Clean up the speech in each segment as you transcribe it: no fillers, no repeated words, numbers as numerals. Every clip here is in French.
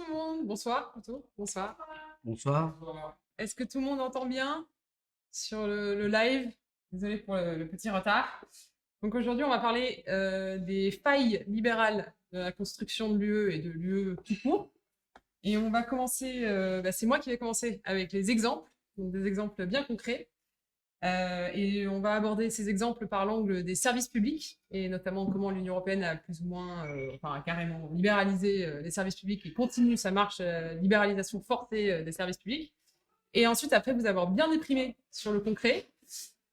le monde. Bonsoir, plutôt. Bonsoir. Bonsoir. Est-ce que tout le monde entend bien sur le live? Désolée pour le petit retard. Donc aujourd'hui, on va parler des failles libérales de la construction de l'UE et de l'UE tout court. Et on va commencer, c'est moi qui vais commencer avec les exemples, donc des exemples bien concrets. Et on va aborder ces exemples par l'angle des services publics, et notamment comment l'Union européenne a plus ou moins, enfin carrément libéralisé les services publics et continue sa marche libéralisation forcée des services publics. Et ensuite, après vous avoir bien déprimé sur le concret,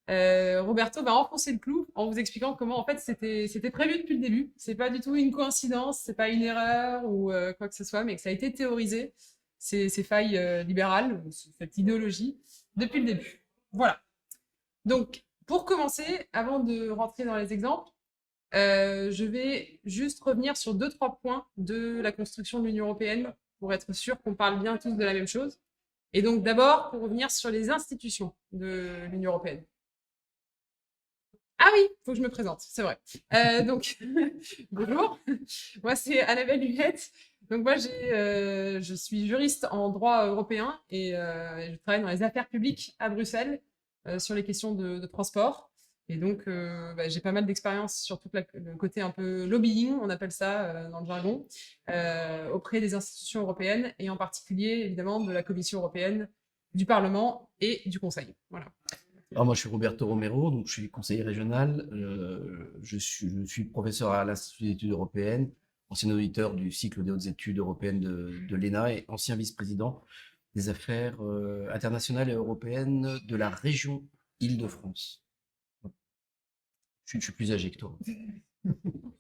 Roberto va enfoncer le clou en vous expliquant comment en fait c'était prévu depuis le début. C'est pas du tout une coïncidence, c'est pas une erreur ou quoi que ce soit, mais que ça a été théorisé, ces failles libérales, cette idéologie, depuis le début. Voilà. Donc, pour commencer, avant de rentrer dans les exemples, je vais juste revenir sur 2-3 points de la construction de l'Union européenne pour être sûr qu'on parle bien tous de la même chose. Et donc, d'abord, pour revenir sur les institutions de l'Union européenne. Ah oui, il faut que je me présente, c'est vrai. Donc, bonjour, moi c'est Annabelle Huette. Donc moi, je suis juriste en droit européen et je travaille dans les affaires publiques à Bruxelles sur les questions de transport. Et donc, j'ai pas mal d'expérience sur tout le côté un peu lobbying, on appelle ça dans le jargon, auprès des institutions européennes et en particulier, évidemment, de la Commission européenne, du Parlement et du Conseil. Voilà. Alors moi, je suis Roberto Romero, donc je suis conseiller régional. Je suis professeur à l'Institut d'études européennes, ancien auditeur du cycle des hautes études européennes de l'ENA et ancien vice-président des affaires internationales et européennes de la région Île-de-France. Je suis plus âgé que toi.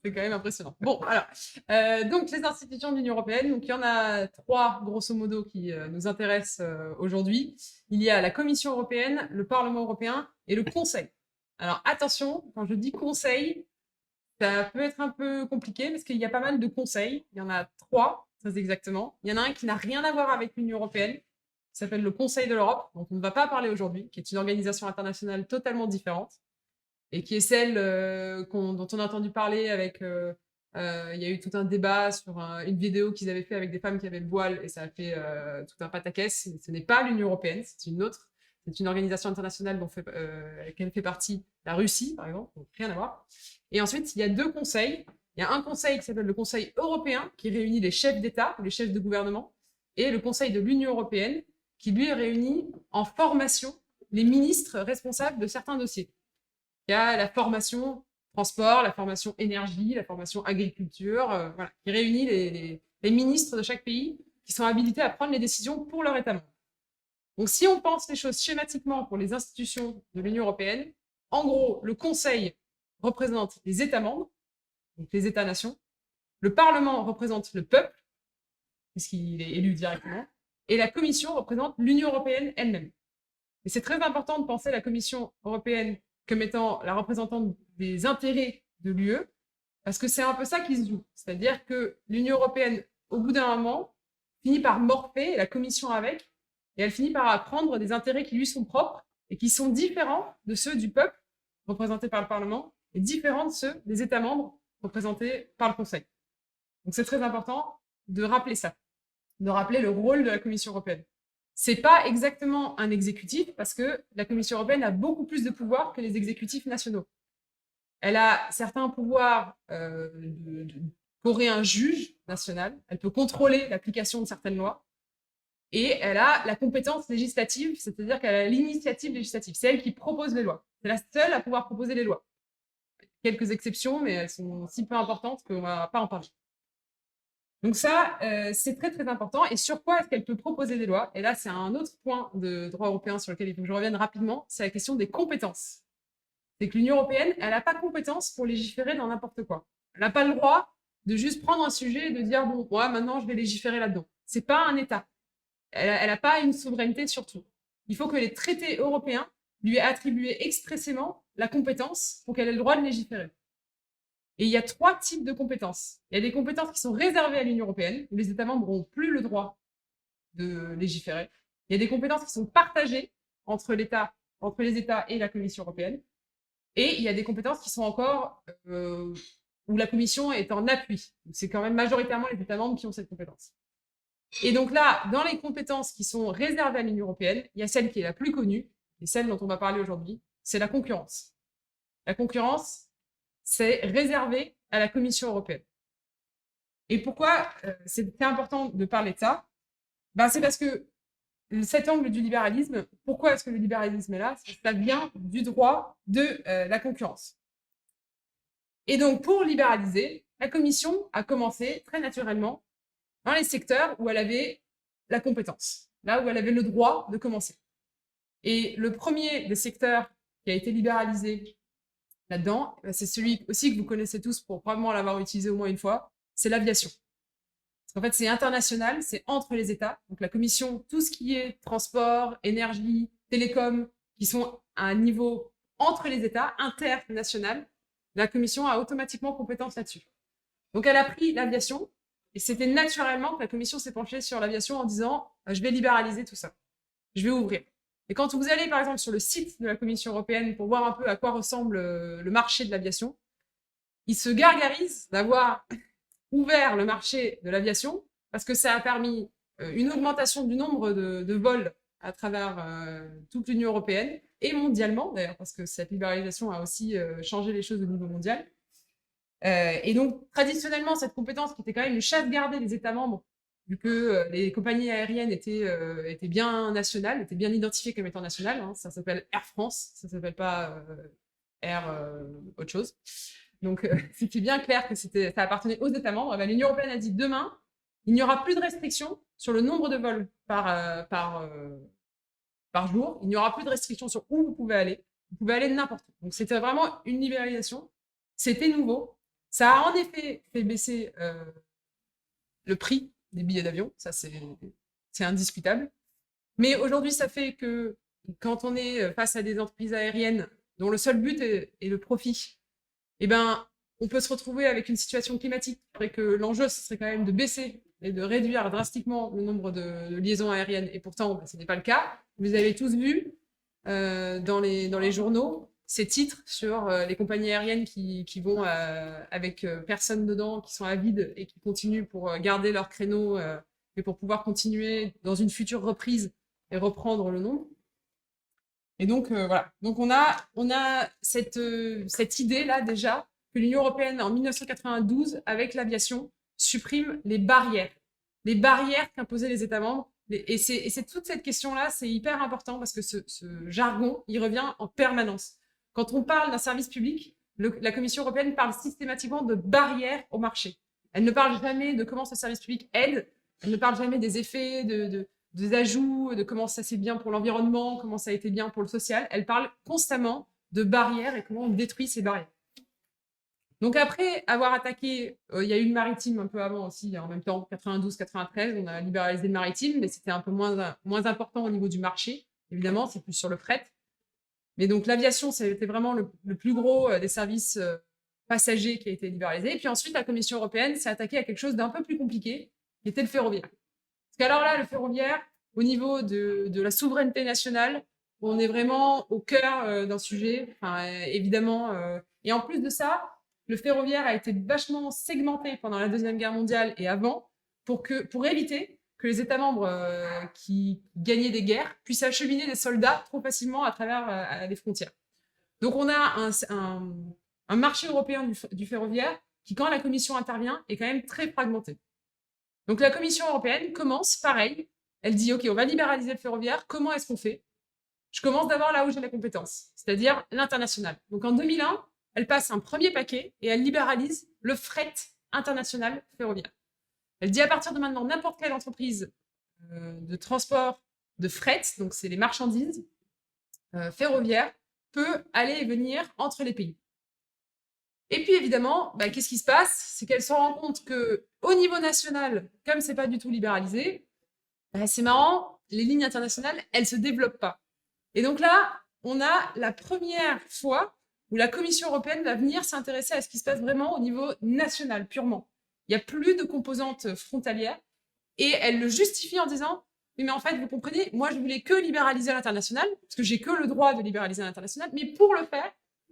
C'est quand même impressionnant. Bon, alors, donc les institutions de l'Union européenne, donc il y en a 3, grosso modo, qui nous intéressent aujourd'hui. Il y a la Commission européenne, le Parlement européen et le Conseil. Alors attention, quand je dis Conseil, ça peut être un peu compliqué parce qu'il y a pas mal de conseils. Il y en a 3, très exactement. Il y en a un qui n'a rien à voir avec l'Union européenne, qui s'appelle le Conseil de l'Europe, dont on ne va pas parler aujourd'hui, qui est une organisation internationale totalement différente et qui est celle dont on a entendu parler avec... il y a eu tout un débat sur une vidéo qu'ils avaient fait avec des femmes qui avaient le voile et ça a fait tout un pataquès. Ce n'est pas l'Union européenne, c'est une autre. C'est une organisation internationale dont laquelle fait partie la Russie, par exemple, donc rien à voir. Et ensuite, il y a 2 conseils. Il y a un conseil qui s'appelle le Conseil européen, qui réunit les chefs d'État ou les chefs de gouvernement, et le Conseil de l'Union européenne, qui lui réunit en formation les ministres responsables de certains dossiers. Il y a la formation transport, la formation énergie, la formation agriculture, voilà, qui réunit les ministres de chaque pays qui sont habilités à prendre les décisions pour leur État membre. Donc si on pense les choses schématiquement pour les institutions de l'Union européenne, en gros, le Conseil représente les États membres, donc les États-nations, le Parlement représente le peuple, puisqu'il est élu directement, et la Commission représente l'Union européenne elle-même. Et c'est très important de penser la Commission européenne comme étant la représentante des intérêts de l'UE, parce que c'est un peu ça qui se joue. C'est-à-dire que l'Union européenne, au bout d'un moment, finit par morpher, et la Commission avec, et elle finit par prendre des intérêts qui lui sont propres et qui sont différents de ceux du peuple, représenté par le Parlement, et différents de ceux des États membres, représentés par le Conseil. Donc c'est très important de rappeler ça, de rappeler le rôle de la Commission européenne. C'est pas exactement un exécutif parce que la Commission européenne a beaucoup plus de pouvoirs que les exécutifs nationaux. Elle a certains pouvoirs de corée un juge national, elle peut contrôler l'application de certaines lois, et elle a la compétence législative, c'est-à-dire qu'elle a l'initiative législative. C'est elle qui propose les lois. C'est la seule à pouvoir proposer les lois. Quelques exceptions, mais elles sont si peu importantes qu'on ne va pas en parler. Donc ça, c'est très très important. Et sur quoi est-ce qu'elle peut proposer des lois? Et là, c'est un autre point de droit européen sur lequel il faut que je revienne rapidement, c'est la question des compétences. C'est que l'Union européenne, elle n'a pas de compétence pour légiférer dans n'importe quoi. Elle n'a pas le droit de juste prendre un sujet et de dire, bon, ouais, maintenant, je vais légiférer là-dedans. C'est pas un État. Elle n'a pas une souveraineté sur tout. Il faut que les traités européens lui aient attribué expressément la compétence pour qu'elle ait le droit de légiférer. Et il y a 3 types de compétences. Il y a des compétences qui sont réservées à l'Union européenne, où les États membres n'ont plus le droit de légiférer. Il y a des compétences qui sont partagées entre les États et la Commission européenne. Et il y a des compétences qui sont encore où la Commission est en appui. C'est quand même majoritairement les États membres qui ont cette compétence. Et donc là, dans les compétences qui sont réservées à l'Union européenne, il y a celle qui est la plus connue, et celle dont on va parler aujourd'hui, c'est la concurrence. La concurrence, c'est réservé à la Commission européenne. Et pourquoi c'est important de parler de ça? C'est parce que cet angle du libéralisme, pourquoi est-ce que le libéralisme est là? Ça vient du droit de la concurrence. Et donc, pour libéraliser, la Commission a commencé très naturellement dans les secteurs où elle avait la compétence, là où elle avait le droit de commencer. Et le premier des secteurs qui a été libéralisé là-dedans, c'est celui aussi que vous connaissez tous pour probablement l'avoir utilisé au moins une fois, c'est l'aviation. Parce qu'en fait, c'est international, c'est entre les États. Donc la Commission, tout ce qui est transport, énergie, télécom, qui sont à un niveau entre les États, international, la Commission a automatiquement compétence là-dessus. Donc elle a pris l'aviation, et c'était naturellement que la Commission s'est penchée sur l'aviation en disant « je vais libéraliser tout ça, je vais ouvrir ». Et quand vous allez par exemple sur le site de la Commission européenne pour voir un peu à quoi ressemble le marché de l'aviation, ils se gargarisent d'avoir ouvert le marché de l'aviation parce que ça a permis une augmentation du nombre de vols à travers toute l'Union européenne et mondialement d'ailleurs, parce que cette libéralisation a aussi changé les choses au niveau mondial. Et donc, traditionnellement, cette compétence qui était quand même une chasse gardée des États membres, vu que les compagnies aériennes étaient bien nationales, étaient bien identifiées comme étant nationales, hein, ça s'appelle Air France, ça s'appelle pas Air autre chose. Donc, c'était bien clair que ça appartenait aux États membres. L'Union européenne a dit demain, il n'y aura plus de restrictions sur le nombre de vols par jour. Il n'y aura plus de restrictions sur où vous pouvez aller. Vous pouvez aller n'importe où. Donc, c'était vraiment une libéralisation. C'était nouveau. Ça a en effet fait baisser le prix des billets d'avion. Ça, c'est indiscutable. Mais aujourd'hui, ça fait que quand on est face à des entreprises aériennes dont le seul but est le profit, on peut se retrouver avec une situation climatique qui ferait que l'enjeu, ce serait quand même de baisser et de réduire drastiquement le nombre de liaisons aériennes. Et pourtant, ce n'est pas le cas. Vous avez tous vu dans les journaux ces titres sur les compagnies aériennes qui vont avec personne dedans, qui sont à vide et qui continuent pour garder leur créneau et pour pouvoir continuer dans une future reprise et reprendre le nombre. Et donc, voilà. Donc, on a cette idée-là, déjà, que l'Union européenne, en 1992, avec l'aviation, supprime les barrières qu'imposaient les États membres. Et c'est toute cette question-là, c'est hyper important parce que ce jargon, il revient en permanence. Quand on parle d'un service public, la Commission européenne parle systématiquement de barrières au marché. Elle ne parle jamais de comment ce service public aide, elle ne parle jamais des effets, des ajouts, de comment ça c'est bien pour l'environnement, comment ça a été bien pour le social. Elle parle constamment de barrières et comment on détruit ces barrières. Donc après avoir attaqué, il y a eu le maritime un peu avant aussi, en même temps, 92-93, on a libéralisé le maritime, mais c'était un peu moins important au niveau du marché, évidemment, c'est plus sur le fret. Mais donc l'aviation, c'était vraiment le plus gros des services passagers qui a été libéralisé. Et puis ensuite, la Commission européenne s'est attaquée à quelque chose d'un peu plus compliqué, qui était le ferroviaire. Parce qu'alors là, le ferroviaire, au niveau de la souveraineté nationale, on est vraiment au cœur d'un sujet, évidemment. Et en plus de ça, le ferroviaire a été vachement segmenté pendant la Deuxième Guerre mondiale et avant pour éviter que les États membres qui gagnaient des guerres puissent acheminer des soldats trop facilement à travers les frontières. Donc on a un marché européen du ferroviaire qui, quand la Commission intervient, est quand même très fragmenté. Donc la Commission européenne commence pareil, elle dit « Ok, on va libéraliser le ferroviaire, comment est-ce qu'on fait ?» Je commence d'abord là où j'ai la compétence, c'est-à-dire l'international. Donc en 2001, elle passe un premier paquet et elle libéralise le fret international ferroviaire. Elle dit à partir de maintenant, n'importe quelle entreprise de transport de fret, donc c'est les marchandises ferroviaires, peut aller et venir entre les pays. Et puis évidemment, qu'est-ce qui se passe? C'est qu'elle se rend compte qu'au niveau national, comme c'est pas du tout libéralisé, c'est marrant, les lignes internationales, elles ne se développent pas. Et donc là, on a la première fois où la Commission européenne va venir s'intéresser à ce qui se passe vraiment au niveau national, purement. Il n'y a plus de composantes frontalières et elle le justifie en disant « Oui, mais en fait, vous comprenez, moi, je voulais que libéraliser à l'international, parce que j'ai que le droit de libéraliser à l'international, mais pour le faire,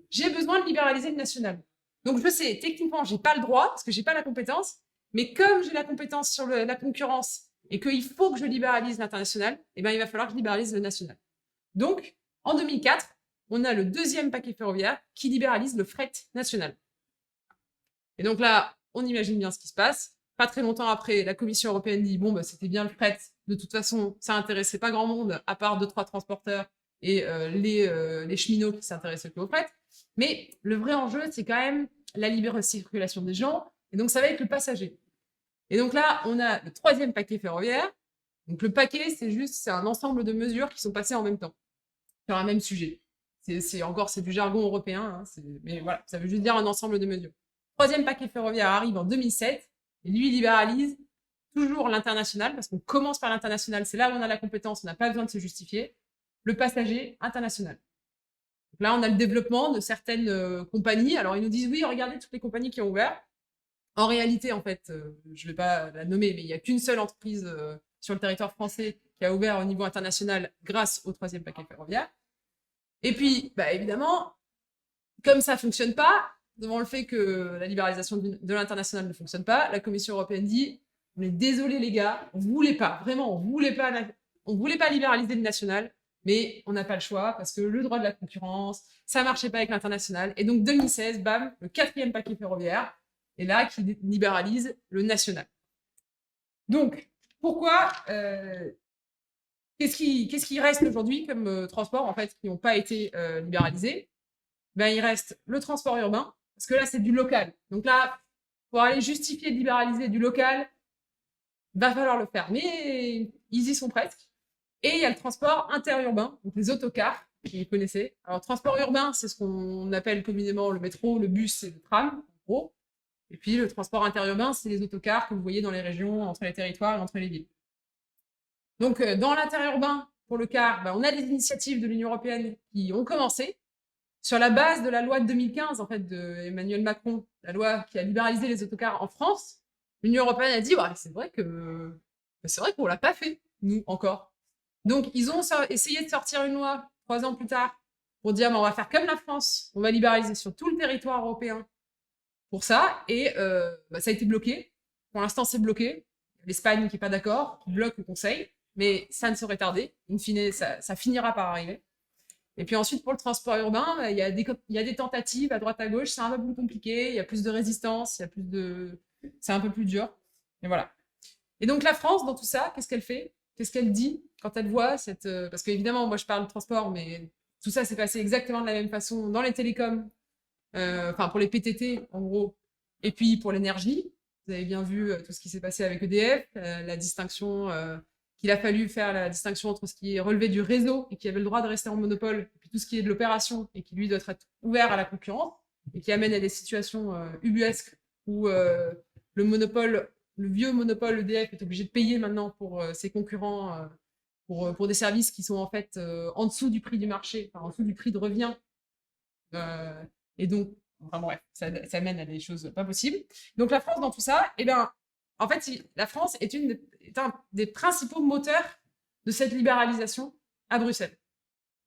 j'ai besoin de libéraliser le national. Donc, je sais, techniquement, j'ai pas le droit, parce que j'ai pas la compétence, mais comme j'ai la compétence sur la concurrence et qu'il faut que je libéralise l'international, eh ben, il va falloir que je libéralise le national. Donc, en 2004, on a le deuxième paquet ferroviaire qui libéralise le fret national. Et donc là, on imagine bien ce qui se passe. Pas très longtemps après, la Commission européenne dit « Bon, bah, c'était bien le fret. De toute façon, ça intéressait pas grand monde, à part 2-3 transporteurs et les cheminots qui s'intéressaient plus au fret. » Mais le vrai enjeu, c'est quand même la libre circulation des gens. Et donc, ça va être le passager. Et donc là, on a le troisième paquet ferroviaire. Donc le paquet, c'est un ensemble de mesures qui sont passées en même temps, sur un même sujet. C'est du jargon européen, hein, mais voilà, ça veut juste dire un ensemble de mesures. Troisième paquet ferroviaire arrive en 2007, et lui libéralise toujours l'international, parce qu'on commence par l'international, c'est là où on a la compétence, on n'a pas besoin de se justifier, le passager international. Donc là, on a le développement de certaines compagnies. Alors, ils nous disent, oui, regardez toutes les compagnies qui ont ouvert. En réalité, en fait, je ne vais pas la nommer, mais il n'y a qu'une seule entreprise sur le territoire français qui a ouvert au niveau international grâce au troisième paquet ferroviaire. Et puis, bah, évidemment, comme ça ne fonctionne pas, devant le fait que la libéralisation de l'international ne fonctionne pas, la Commission européenne dit « On est désolé les gars, on ne voulait pas, vraiment, on ne voulait pas libéraliser le national, mais on n'a pas le choix parce que le droit de la concurrence, ça ne marchait pas avec l'international. » Et donc 2016, bam, le quatrième paquet ferroviaire, et là, qui libéralise le national. Donc, pourquoi qu'est-ce qui reste aujourd'hui comme transport, en fait, qui n'ont pas été libéralisés? Ben, il reste le transport urbain, parce que là, c'est du local. Donc là, pour aller justifier de libéraliser du local, va falloir le faire. Mais ils y sont presque. Et il y a le transport interurbain, donc les autocars, vous connaissez. Alors, transport urbain, c'est ce qu'on appelle communément le métro, le bus et le tram, en gros. Et puis, le transport interurbain, c'est les autocars que vous voyez dans les régions, entre les territoires et entre les villes. Donc, dans l'interurbain, pour le car, ben, on a des initiatives de l'Union européenne qui ont commencé sur la base de la loi de 2015, en fait, d'Emmanuel Macron, la loi qui a libéralisé les autocars en France. L'Union européenne a dit, ouais, c'est vrai qu'on l'a pas fait, nous, encore. Donc, ils ont essayé de sortir une loi 3 ans plus tard pour dire, ben, on va faire comme la France, on va libéraliser sur tout le territoire européen pour ça, et bah, ça a été bloqué. Pour l'instant, c'est bloqué. L'Espagne qui n'est pas d'accord, qui bloque le Conseil, mais ça ne saurait tarder. In fine, ça finira par arriver. Et puis ensuite, pour le transport urbain, bah, il y a des tentatives à droite à gauche, c'est un peu plus compliqué, il y a plus de résistance, c'est un peu plus dur. Et voilà. Et donc la France, dans tout ça, qu'est-ce qu'elle fait? Qu'est-ce qu'elle dit quand elle voit cette... Parce qu'évidemment, moi je parle de transport, mais tout ça s'est passé exactement de la même façon dans les télécoms, enfin pour les PTT en gros, et puis pour l'énergie. Vous avez bien vu tout ce qui s'est passé avec EDF, la distinction qu'il a fallu faire, la distinction entre ce qui est relevé du réseau et qui avait le droit de rester en monopole, et puis tout ce qui est de l'opération et qui lui doit être ouvert à la concurrence, et qui amène à des situations ubuesques où le vieux monopole EDF est obligé de payer maintenant pour ses concurrents, pour des services qui sont en fait en dessous du prix du marché, enfin, en dessous du prix de revient. Et donc, enfin bref, ça mène à des choses pas possibles. Donc la France, dans tout ça, eh bien, en fait, la France est un des principaux moteurs de cette libéralisation à Bruxelles.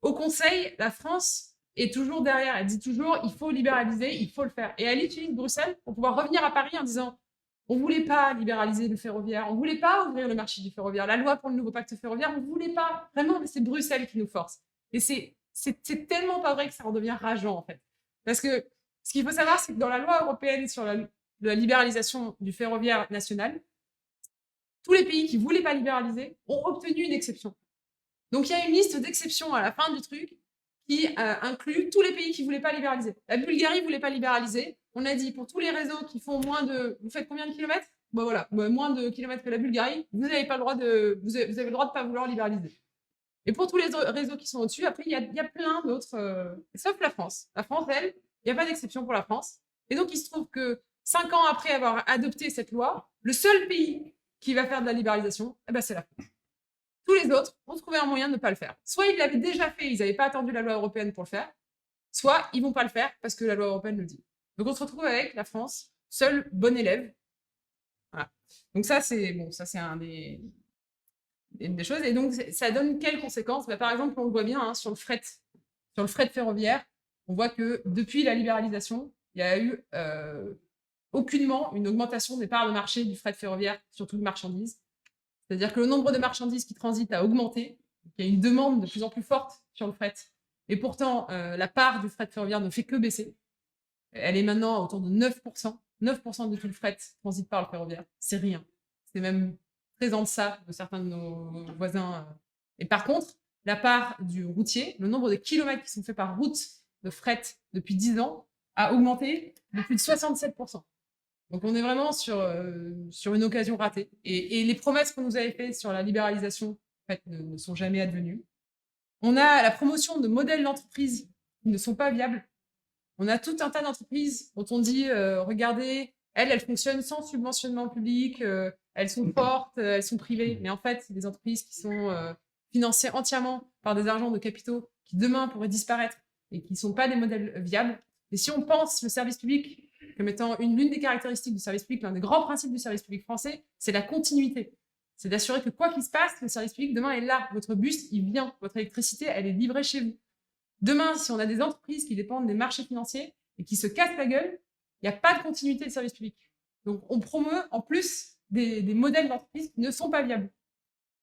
Au Conseil, la France est toujours derrière. Elle dit toujours, il faut libéraliser, il faut le faire. Et elle utilise Bruxelles pour pouvoir revenir à Paris en disant, on ne voulait pas libéraliser le ferroviaire, on ne voulait pas ouvrir le marché du ferroviaire, la loi pour le nouveau pacte ferroviaire, on ne voulait pas. Vraiment, c'est Bruxelles qui nous force. Et c'est tellement pas vrai que ça en devient rageant, en fait. Parce que ce qu'il faut savoir, c'est que dans la loi européenne sur la libéralisation du ferroviaire national, tous les pays qui ne voulaient pas libéraliser ont obtenu une exception. Donc il y a une liste d'exceptions à la fin du truc qui inclut tous les pays qui ne voulaient pas libéraliser. La Bulgarie ne voulait pas libéraliser. On a dit pour tous les réseaux qui font moins de... Vous faites combien de kilomètres? Bah voilà, moins de kilomètres que la Bulgarie, vous avez le droit de ne pas vouloir libéraliser. Et pour tous les réseaux qui sont au-dessus, après, il y a plein d'autres, sauf la France. La France, elle, il n'y a pas d'exception pour la France. Et donc, il se trouve que 5 ans après avoir adopté cette loi, le seul pays qui va faire de la libéralisation, eh ben, c'est la France. Tous les autres ont trouvé un moyen de ne pas le faire. Soit ils l'avaient déjà fait, ils n'avaient pas attendu la loi européenne pour le faire, soit ils ne vont pas le faire parce que la loi européenne le dit. Donc, on se retrouve avec la France, seul bon élève. Voilà. Donc ça, c'est une des choses. Et donc, ça donne quelles conséquences? Par exemple, on le voit bien hein, sur le fret ferroviaire. On voit que depuis la libéralisation, il y a eu aucunement une augmentation des parts de marché du fret ferroviaire, surtout de marchandises. C'est-à-dire que le nombre de marchandises qui transitent a augmenté. Il y a une demande de plus en plus forte sur le fret. Et pourtant, la part du fret ferroviaire ne fait que baisser. Elle est maintenant autour de 9%. 9% de tout le fret transite par le ferroviaire. C'est rien. C'est même très en deçà de certains de nos voisins. Et par contre, la part du routier, le nombre de kilomètres qui sont faits par route de fret depuis 10 ans, a augmenté de plus de 67%. Donc on est vraiment sur une occasion ratée. Et les promesses qu'on nous avait faites sur la libéralisation, en fait, ne sont jamais advenues. On a la promotion de modèles d'entreprise qui ne sont pas viables. On a tout un tas d'entreprises dont on dit, regardez, elles fonctionnent sans subventionnement public, elles sont fortes, elles sont privées. Mais en fait, c'est des entreprises qui sont financées entièrement par des argents de capitaux qui demain pourraient disparaître et qui ne sont pas des modèles viables. Et si on pense le service public comme étant l'une des caractéristiques du service public, l'un des grands principes du service public français, c'est la continuité. C'est d'assurer que quoi qu'il se passe, le service public demain est là. Votre bus, il vient. Votre électricité, elle est livrée chez vous. Demain, si on a des entreprises qui dépendent des marchés financiers et qui se cassent la gueule, il n'y a pas de continuité de service public. Donc, on promeut en plus des modèles d'entreprises qui ne sont pas viables.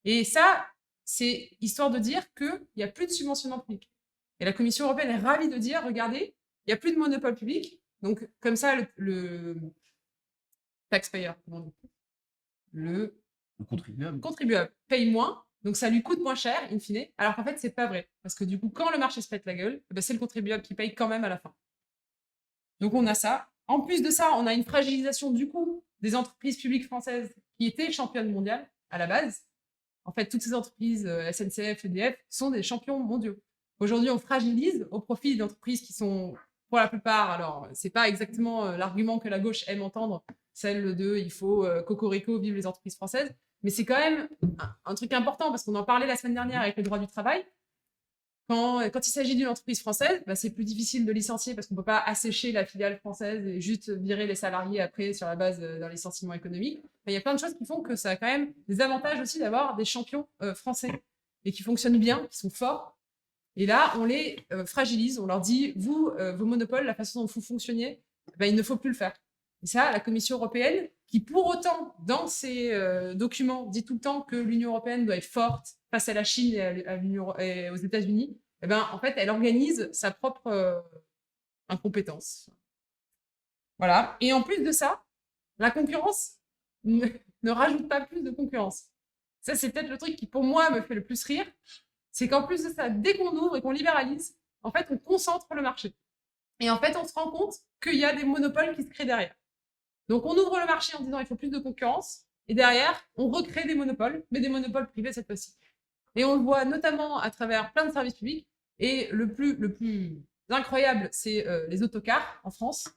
Et ça, c'est histoire de dire qu'il n'y a plus de subventionnement public. Et la Commission européenne est ravie de dire, regardez, il n'y a plus de monopole public. Donc, comme ça, le taxpayer, le contribuable paye moins. Donc, ça lui coûte moins cher, in fine. Alors qu'en fait, c'est pas vrai. Parce que du coup, quand le marché se pète la gueule, c'est le contribuable qui paye quand même à la fin. Donc, on a ça. En plus de ça, on a une fragilisation du coup des entreprises publiques françaises qui étaient championnes mondiales à la base. En fait, toutes ces entreprises, SNCF, EDF, sont des champions mondiaux. Aujourd'hui, on fragilise au profit d'entreprises qui sont, pour la plupart, alors, c'est pas exactement l'argument que la gauche aime entendre, celle de il faut cocorico, vive les entreprises françaises, mais c'est quand même un truc important parce qu'on en parlait la semaine dernière avec le droit du travail. Quand il s'agit d'une entreprise française, c'est plus difficile de licencier parce qu'on ne peut pas assécher la filiale française et juste virer les salariés après sur la base d'un licenciement économique. Il y a plein de choses qui font que ça a quand même des avantages aussi d'avoir des champions français et qui fonctionnent bien, qui sont forts. Et là, on les fragilise, on leur dit, vous, vos monopoles, la façon dont vous fonctionnez, il ne faut plus le faire. Et ça, la Commission européenne, qui pour autant, dans ses documents, dit tout le temps que l'Union européenne doit être forte face à la Chine et aux États-Unis, en fait, elle organise sa propre incompétence. Voilà. Et en plus de ça, la concurrence ne rajoute pas plus de concurrence. Ça, c'est peut-être le truc qui, pour moi, me fait le plus rire. C'est qu'en plus de ça, dès qu'on ouvre et qu'on libéralise, en fait, on concentre le marché. Et en fait, on se rend compte qu'il y a des monopoles qui se créent derrière. Donc, on ouvre le marché en disant il faut plus de concurrence. Et derrière, on recrée des monopoles, mais des monopoles privés cette fois-ci. Et on le voit notamment à travers plein de services publics. Et le plus incroyable, c'est les autocars en France.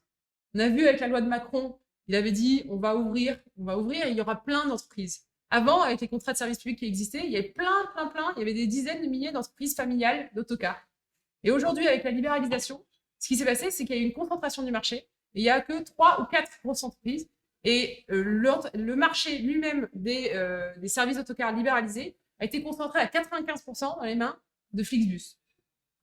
On a vu avec la loi de Macron, il avait dit on va ouvrir, et il y aura plein d'entreprises. Avant, avec les contrats de service public qui existaient, il y avait plein, il y avait des dizaines de milliers d'entreprises familiales d'autocars. Et aujourd'hui, avec la libéralisation, ce qui s'est passé, c'est qu'il y a eu une concentration du marché, et il n'y a que 3 ou 4 grosses entreprises, et le marché lui-même des services d'autocars libéralisés a été concentré à 95% dans les mains de Flixbus.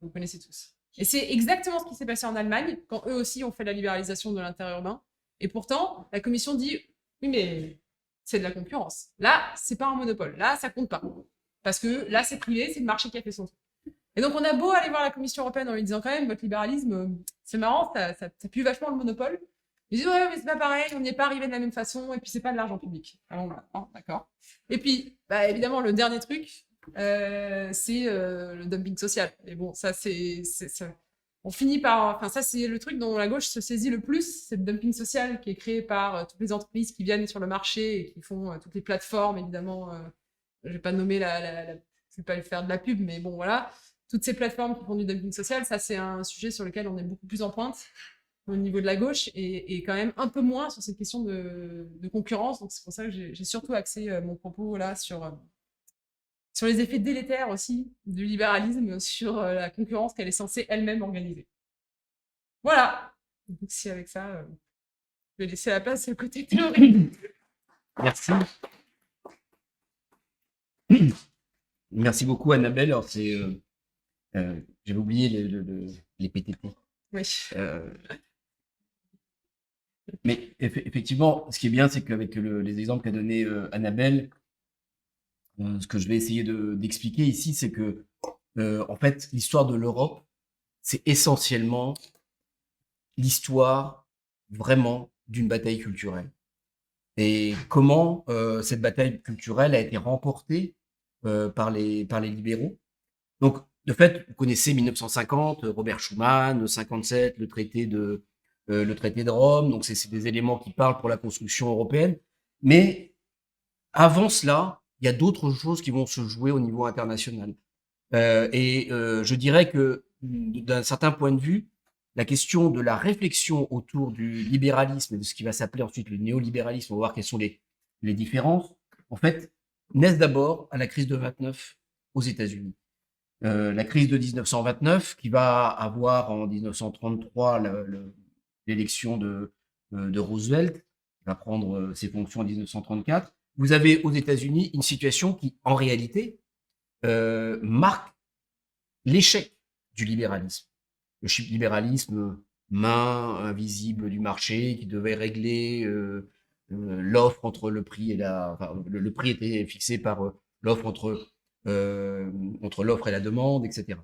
Vous connaissez tous. Et c'est exactement ce qui s'est passé en Allemagne, quand eux aussi ont fait la libéralisation de l'interurbain. Et pourtant, la Commission dit, oui, mais c'est de la concurrence. Là, c'est pas un monopole. Là, ça compte pas. Parce que là, c'est privé, c'est le marché qui a fait son truc. Et donc, on a beau aller voir la Commission européenne en lui disant quand même, votre libéralisme, c'est marrant, ça pue vachement le monopole. Ils disent, ouais, mais c'est pas pareil, on n'y est pas arrivé de la même façon, et puis c'est pas de l'argent public. Alors, d'accord. Et puis, évidemment, le dernier truc, c'est le dumping social. Et bon, ça, on finit par... Enfin, ça, c'est le truc dont la gauche se saisit le plus, c'est le dumping social qui est créé par toutes les entreprises qui viennent sur le marché et qui font toutes les plateformes, évidemment. Je vais pas nommer je vais pas lui faire de la pub, mais bon, voilà. Toutes ces plateformes qui font du dumping social, ça, c'est un sujet sur lequel on est beaucoup plus en pointe au niveau de la gauche et quand même un peu moins sur cette question de concurrence. Donc, c'est pour ça que j'ai surtout axé mon propos là sur les effets délétères aussi du libéralisme sur la concurrence qu'elle est censée elle-même organiser. Voilà. Donc, si avec ça, je vais laisser la place au côté théorique. Merci. Merci beaucoup, Annabelle. Alors, j'avais oublié les PTT. Oui. Mais effectivement, ce qui est bien, c'est qu'avec les exemples qu'a donné Annabelle, Ce que je vais essayer d'expliquer ici, c'est que, en fait, l'histoire de l'Europe, c'est essentiellement l'histoire vraiment d'une bataille culturelle. Et comment cette bataille culturelle a été remportée par les libéraux. Donc, de fait, vous connaissez 1950, Robert Schuman, 57, le traité de Rome. Donc, c'est des éléments qui parlent pour la construction européenne. Mais avant cela, il y a d'autres choses qui vont se jouer au niveau international. Je dirais que, d'un certain point de vue, la question de la réflexion autour du libéralisme et de ce qui va s'appeler ensuite le néolibéralisme, on va voir quelles sont les différences, en fait, naissent d'abord à la crise de 29 aux États-Unis. La crise de 1929, qui va avoir en 1933 l'élection de Roosevelt, qui va prendre ses fonctions en 1934. Vous avez aux États-Unis une situation qui, en réalité, marque l'échec du libéralisme. Le libéralisme, main invisible du marché, qui devait régler l'offre entre le prix et le prix était fixé par l'offre entre l'offre et la demande, etc.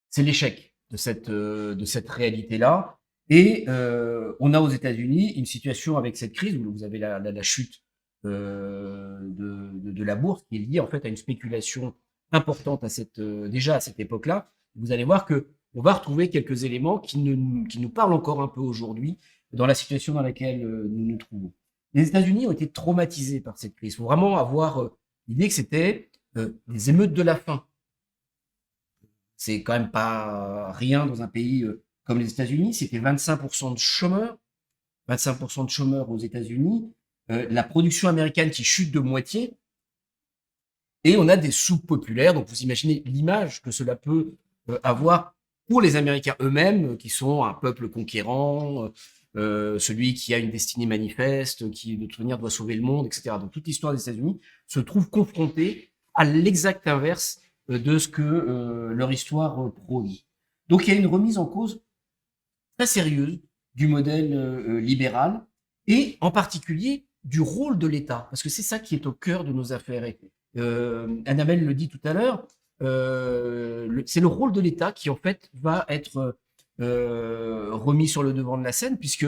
C'est l'échec de cette réalité-là. Et on a aux États-Unis une situation avec cette crise où vous avez la chute de la bourse qui est liée en fait à une spéculation importante déjà à cette époque-là. Vous allez voir que on va retrouver quelques éléments qui nous parlent encore un peu aujourd'hui dans la situation dans laquelle nous nous trouvons. Les États-Unis ont été traumatisés par cette crise. Il faut vraiment avoir l'idée que c'était des émeutes de la faim. C'est quand même pas rien dans un pays comme les États-Unis. C'était 25% de chômeurs, 25% de chômeurs aux États-Unis. La production américaine qui chute de moitié. Et on a des soupes populaires. Donc vous imaginez l'image que cela peut avoir pour les Américains eux-mêmes, qui sont un peuple conquérant, celui qui a une destinée manifeste, qui de toute manière doit sauver le monde, etc. Donc toute l'histoire des États-Unis se trouve confrontée à l'exact inverse de ce que leur histoire prône. Donc il y a une remise en cause très sérieuse du modèle libéral et en particulier du rôle de l'État, parce que c'est ça qui est au cœur de nos affaires. Et Annabelle le dit tout à l'heure, c'est le rôle de l'État qui en fait va être remis sur le devant de la scène, puisque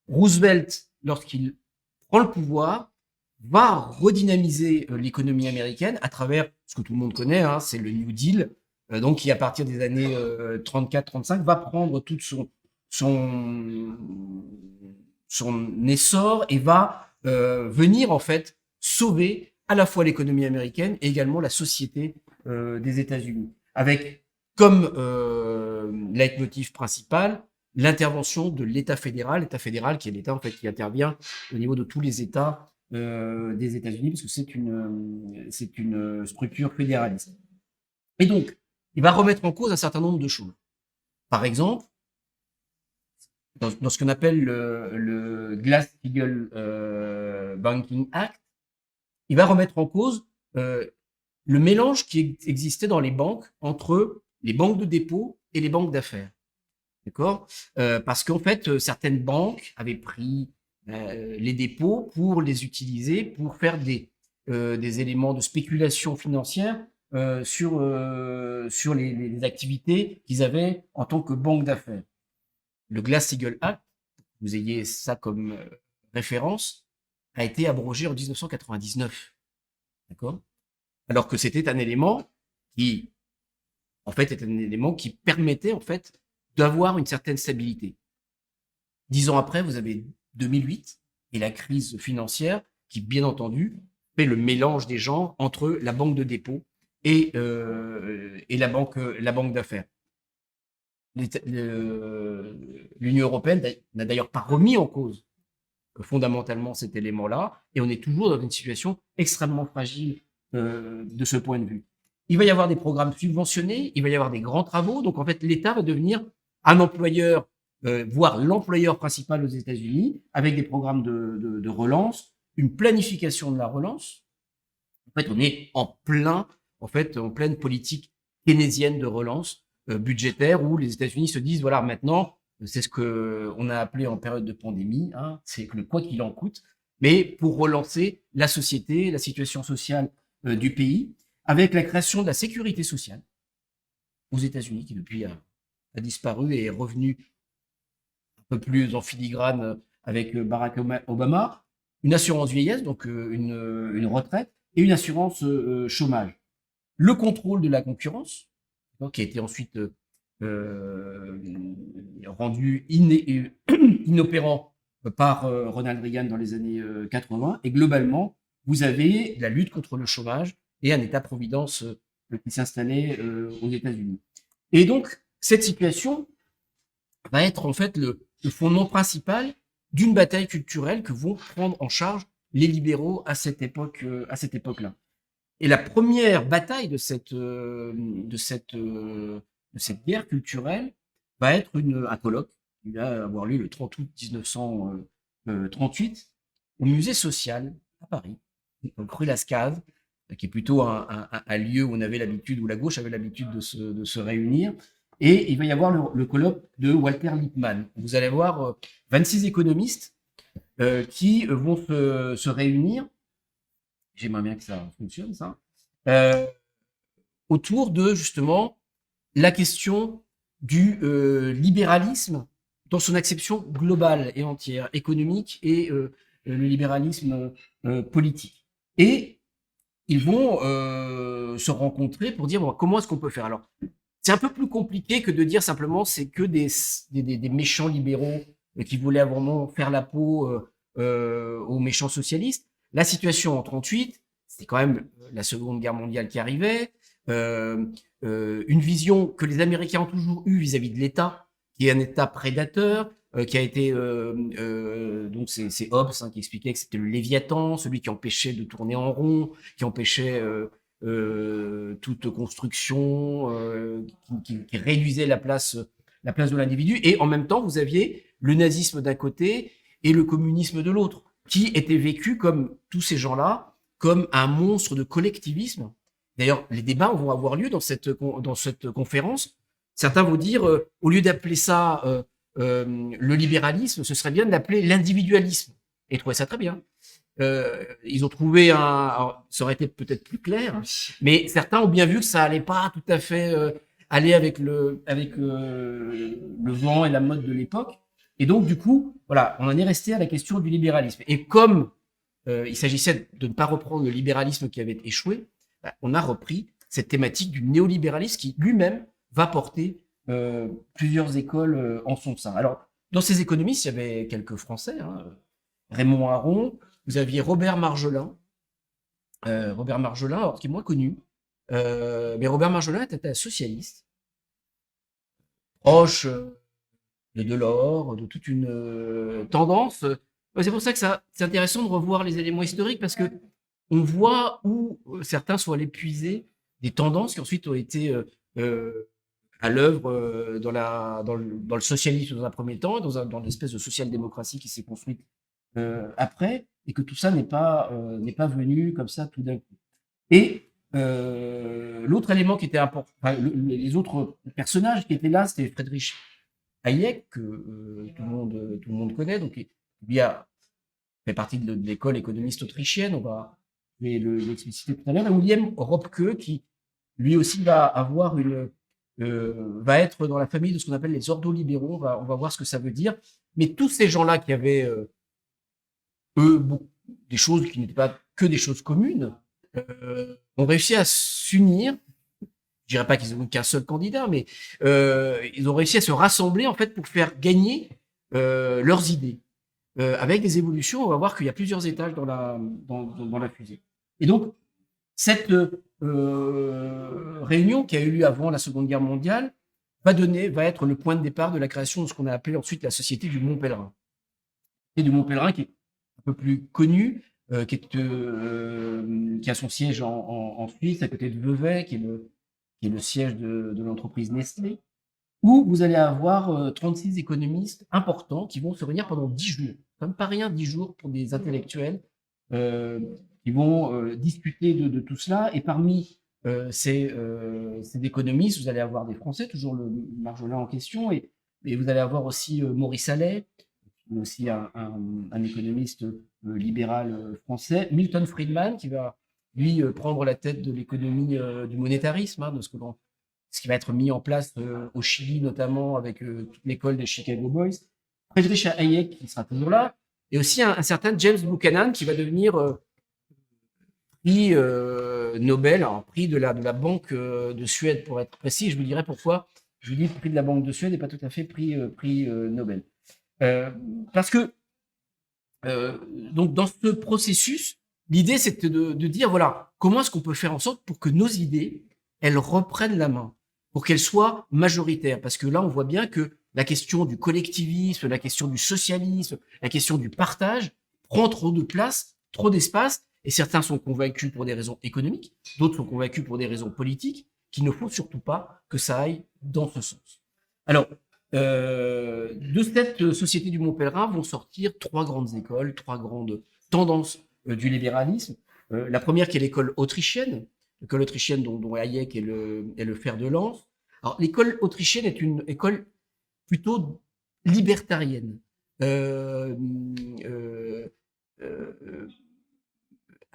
Roosevelt, lorsqu'il prend le pouvoir, va redynamiser l'économie américaine à travers ce que tout le monde connaît, hein, c'est le New Deal, donc qui à partir des années 34-35 va prendre tout son essor et va venir en fait sauver à la fois l'économie américaine et également la société des États-Unis, avec comme leitmotiv principal l'intervention de l'État fédéral qui est l'État en fait qui intervient au niveau de tous les États des États-Unis, parce que c'est une structure fédéraliste. Et donc, il va remettre en cause un certain nombre de choses. Par exemple, dans ce qu'on appelle le Glass-Steagall Banking Act, il va remettre en cause le mélange qui existait dans les banques entre les banques de dépôt et les banques d'affaires. D'accord ? Parce qu'en fait, certaines banques avaient pris les dépôts pour les utiliser pour faire des éléments de spéculation financière sur les activités qu'ils avaient en tant que banque d'affaires. Le Glass-Steagall Act, vous ayez ça comme référence, a été abrogé en 1999. D'accord ? Alors que c'était un élément qui, en fait, était un élément qui permettait, en fait, d'avoir une certaine stabilité. 10 ans après, vous avez 2008 et la crise financière qui, bien entendu, fait le mélange des genres entre la banque de dépôt et la banque d'affaires. L'Union européenne n'a d'ailleurs pas remis en cause fondamentalement cet élément-là, et on est toujours dans une situation extrêmement fragile de ce point de vue. Il va y avoir des programmes subventionnés, il va y avoir des grands travaux, donc en fait l'État va devenir un employeur, voire l'employeur principal aux États-Unis, avec des programmes de relance, une planification de la relance. En fait, on est en pleine politique keynésienne de relance budgétaire, où les États-Unis se disent, voilà, maintenant, c'est ce qu'on a appelé en période de pandémie, hein, c'est le quoi qu'il en coûte, mais pour relancer la société, la situation sociale du pays, avec la création de la sécurité sociale aux États-Unis, qui depuis a disparu et est revenu un peu plus en filigrane avec Barack Obama, une assurance vieillesse, donc une retraite, et une assurance chômage. Le contrôle de la concurrence, qui a été ensuite rendu inopérant par Ronald Reagan dans les années 80. Et globalement, vous avez la lutte contre le chômage et un État-providence qui s'installait aux États-Unis. Et donc, cette situation va être en fait le fondement principal d'une bataille culturelle que vont prendre en charge les libéraux à cette époque-là. Et la première bataille de cette guerre culturelle va être un colloque qui va avoir lieu le 30 août 1938 au musée social à Paris, donc rue Lascave, qui est plutôt un lieu où où la gauche avait l'habitude de se réunir. Et il va y avoir le colloque de Walter Lippmann. Vous allez avoir 26 économistes qui vont se réunir. J'aimerais bien que ça fonctionne, ça. Autour de, justement, la question du libéralisme dans son acception globale et entière, économique et le libéralisme politique. Et ils vont se rencontrer pour dire bon, comment est-ce qu'on peut faire. Alors, c'est un peu plus compliqué que de dire simplement c'est que des méchants libéraux qui voulaient vraiment faire la peau aux méchants socialistes. La situation en 38, c'était quand même la Seconde Guerre mondiale qui arrivait, une vision que les Américains ont toujours eue vis-à-vis de l'État, qui est un État prédateur, qui a été donc c'est Hobbes qui expliquait que c'était le Léviathan, celui qui empêchait de tourner en rond, qui empêchait toute construction, qui réduisait la place de l'individu. Et en même temps, vous aviez le nazisme d'un côté et le communisme de l'autre, qui était vécu comme tous ces gens-là, comme un monstre de collectivisme. D'ailleurs, les débats vont avoir lieu dans cette conférence. Certains vont dire, au lieu d'appeler ça le libéralisme, ce serait bien de l'appeler l'individualisme. Et ils trouvaient ça très bien. Ils ont trouvé alors, ça aurait été peut-être plus clair, mais certains ont bien vu que ça allait pas tout à fait aller avec le vent et la mode de l'époque. Et donc, du coup, voilà, on en est resté à la question du libéralisme. Et comme il s'agissait de ne pas reprendre le libéralisme qui avait échoué, on a repris cette thématique du néolibéralisme qui lui-même va porter plusieurs écoles en son sein. Alors, dans ces économistes, il y avait quelques Français, Raymond Aron, vous aviez Robert Marjolin, alors, qui est moins connu, mais Robert Marjolin était un socialiste, proche de Delors, de toute une tendance. C'est pour ça que c'est intéressant de revoir les éléments historiques parce que on voit où certains sont allés puiser des tendances qui ensuite ont été à l'œuvre dans le socialisme dans un premier temps, dans l'espèce de social-démocratie qui s'est construite après, et que tout ça n'est pas venu comme ça tout d'un coup. Et l'autre élément qui était important, les autres personnages qui étaient là, c'était Friedrich Hayek, que tout le monde connaît, donc il fait partie de l'école économiste autrichienne, je vais l'expliciter tout à l'heure, et William Röpke, qui lui aussi va être dans la famille de ce qu'on appelle les ordolibéraux, on va voir ce que ça veut dire, mais tous ces gens-là qui avaient des choses qui n'étaient pas que des choses communes, ont réussi à s'unir. Je dirais pas qu'ils n'ont qu'un seul candidat, mais ils ont réussi à se rassembler en fait pour faire gagner leurs idées. Avec des évolutions, on va voir qu'il y a plusieurs étages dans la fusée. Et donc cette réunion qui a eu lieu avant la Seconde Guerre mondiale va être le point de départ de la création de ce qu'on a appelé ensuite la Société du Mont Pèlerin. Et du Mont Pèlerin qui est un peu plus connu, qui a son siège en Suisse, à côté de Vevey, qui est le siège de l'entreprise Nestlé, où vous allez avoir 36 économistes importants qui vont se réunir pendant 10 jours. Comme pas rien, 10 jours pour des intellectuels qui vont discuter de tout cela. Et parmi ces économistes, vous allez avoir des Français, toujours le Marjolin en question, et vous allez avoir aussi Maurice Allais, aussi un économiste libéral français, Milton Friedman, qui va lui, prendre la tête de l'économie du monétarisme, hein, ce qui va être mis en place au Chili, notamment avec toute l'école des Chicago Boys. Friedrich Hayek, qui sera toujours là, et aussi un certain James Buchanan, qui va devenir prix Nobel, alors prix de la Banque de Suède, pour être précis. Je vous dirai pourquoi je vous dis prix de la Banque de Suède et pas tout à fait prix Nobel. Parce que donc dans ce processus, l'idée c'est de dire voilà comment est-ce qu'on peut faire en sorte pour que nos idées elles reprennent la main, pour qu'elles soient majoritaires. Parce que là on voit bien que la question du collectivisme, la question du socialisme, la question du partage prend trop de place, trop d'espace. Et certains sont convaincus pour des raisons économiques, d'autres sont convaincus pour des raisons politiques, qu'il ne faut surtout pas que ça aille dans ce sens. Alors, de cette société du Mont Pèlerin vont sortir trois grandes écoles, trois grandes tendances du libéralisme. La première qui est l'école autrichienne dont Hayek est le fer de lance. Alors, l'école autrichienne est une école plutôt libertarienne.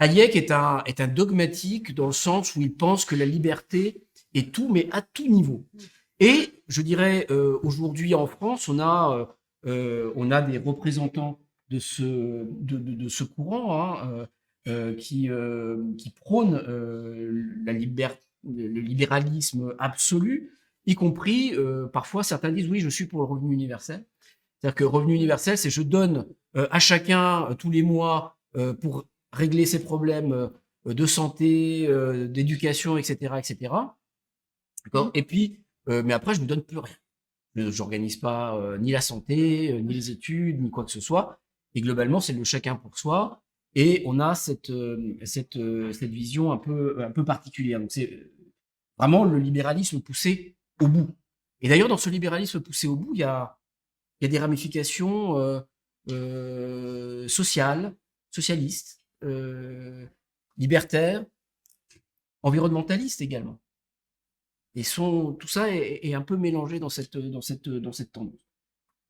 Hayek est un dogmatique dans le sens où il pense que la liberté est tout, mais à tout niveau. Et je dirais, aujourd'hui en France, on a des représentants de ce courant qui prône le libéralisme absolu, y compris, parfois certains disent oui, je suis pour le revenu universel. C'est-à-dire que revenu universel, c'est je donne à chacun tous les mois pour régler ses problèmes de santé, d'éducation, etc., etc. D'accord. Et puis, mais après, je ne donne plus rien. J'organise pas ni la santé, ni les études, ni quoi que ce soit. Et globalement, c'est le chacun pour soi. Et on a cette vision un peu particulière. Donc, c'est vraiment le libéralisme poussé au bout. Et d'ailleurs, dans ce libéralisme poussé au bout, il y a des ramifications sociales, socialistes, libertaires, environnementalistes également. Et tout ça est un peu mélangé dans cette tendance.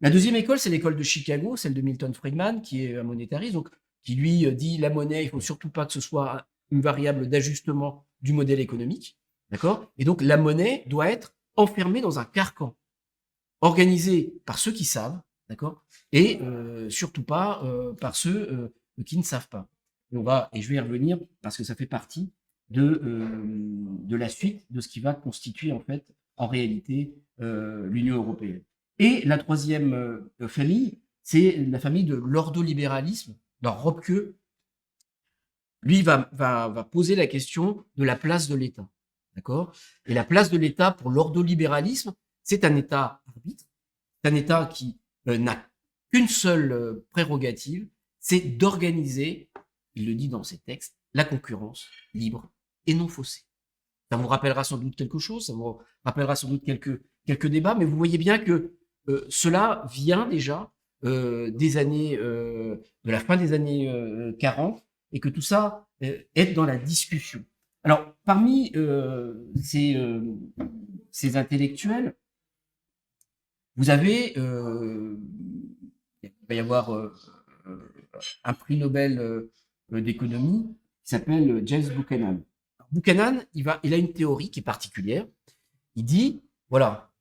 La deuxième école, c'est l'école de Chicago, celle de Milton Friedman, qui est un monétariste, donc qui lui dit la monnaie, il faut surtout pas que ce soit une variable d'ajustement du modèle économique, d'accord? Et donc la monnaie doit être enfermée dans un carcan, organisé par ceux qui savent, d'accord? Et surtout pas par ceux qui ne savent pas. Et je vais y revenir parce que ça fait partie de la suite de ce qui va constituer en fait en réalité l'Union européenne. Et la troisième famille, c'est la famille de l'ordolibéralisme, Röpke. Lui va poser la question de la place de l'État, d'accord? Et la place de l'État pour l'ordolibéralisme, c'est un État arbitre, c'est un État qui n'a qu'une seule prérogative, c'est d'organiser, il le dit dans ses textes, la concurrence libre et non faussée. Ça vous rappellera sans doute quelque chose, ça vous rappellera sans doute quelques débats, mais vous voyez bien que cela vient déjà des années, de la fin des années 40, et que tout ça est dans la discussion. Alors, parmi ces intellectuels, vous avez, il va y avoir un prix Nobel d'économie qui s'appelle James Buchanan. Buchanan, il a une théorie qui est particulière. Il dit, voilà,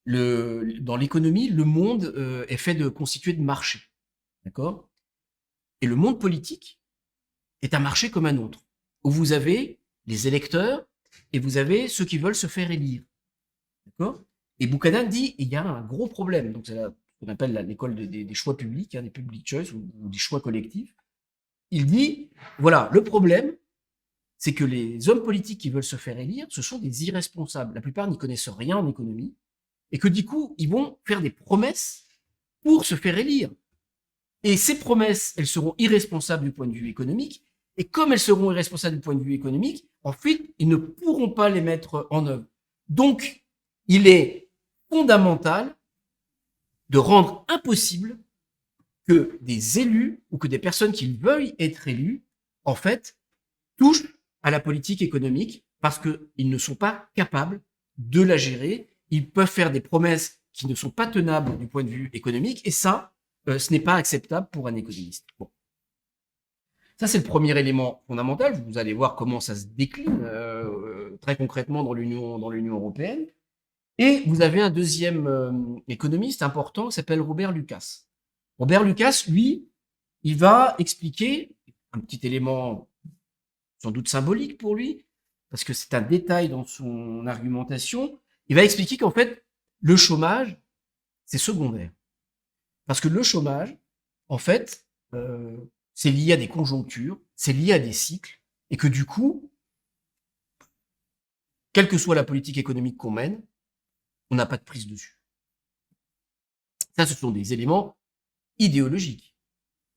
dans l'économie, le monde est fait constitué de marchés, d'accord? Et le monde politique est un marché comme un autre, où vous avez les électeurs et vous avez ceux qui veulent se faire élire, d'accord? Et Buchanan dit, il y a un gros problème. Donc c'est ce qu'on appelle l'école des choix publics, des public choice ou des choix collectifs. Il dit, voilà, le problème, c'est que les hommes politiques qui veulent se faire élire, ce sont des irresponsables. La plupart n'y connaissent rien en économie, et que du coup, ils vont faire des promesses pour se faire élire. Et ces promesses, elles seront irresponsables du point de vue économique, et comme elles seront irresponsables du point de vue économique, ensuite, ils ne pourront pas les mettre en œuvre. Donc, il est fondamental de rendre impossible que des élus ou que des personnes qui veuillent être élus, en fait, touchent à la politique économique parce qu'ils ne sont pas capables de la gérer. Ils peuvent faire des promesses qui ne sont pas tenables du point de vue économique et ça, ce n'est pas acceptable pour un économiste. Bon. Ça, c'est le premier élément fondamental. Vous allez voir comment ça se décline très concrètement dans l'Union européenne. Et vous avez un deuxième économiste important qui s'appelle Robert Lucas. Robert Lucas, lui, il va expliquer un petit élément sans doute symbolique pour lui, parce que c'est un détail dans son argumentation. Il va expliquer qu'en fait, le chômage, c'est secondaire. Parce que le chômage, en fait, c'est lié à des conjonctures, c'est lié à des cycles, et que du coup, quelle que soit la politique économique qu'on mène, on n'a pas de prise dessus. Ça, ce sont des éléments idéologiques.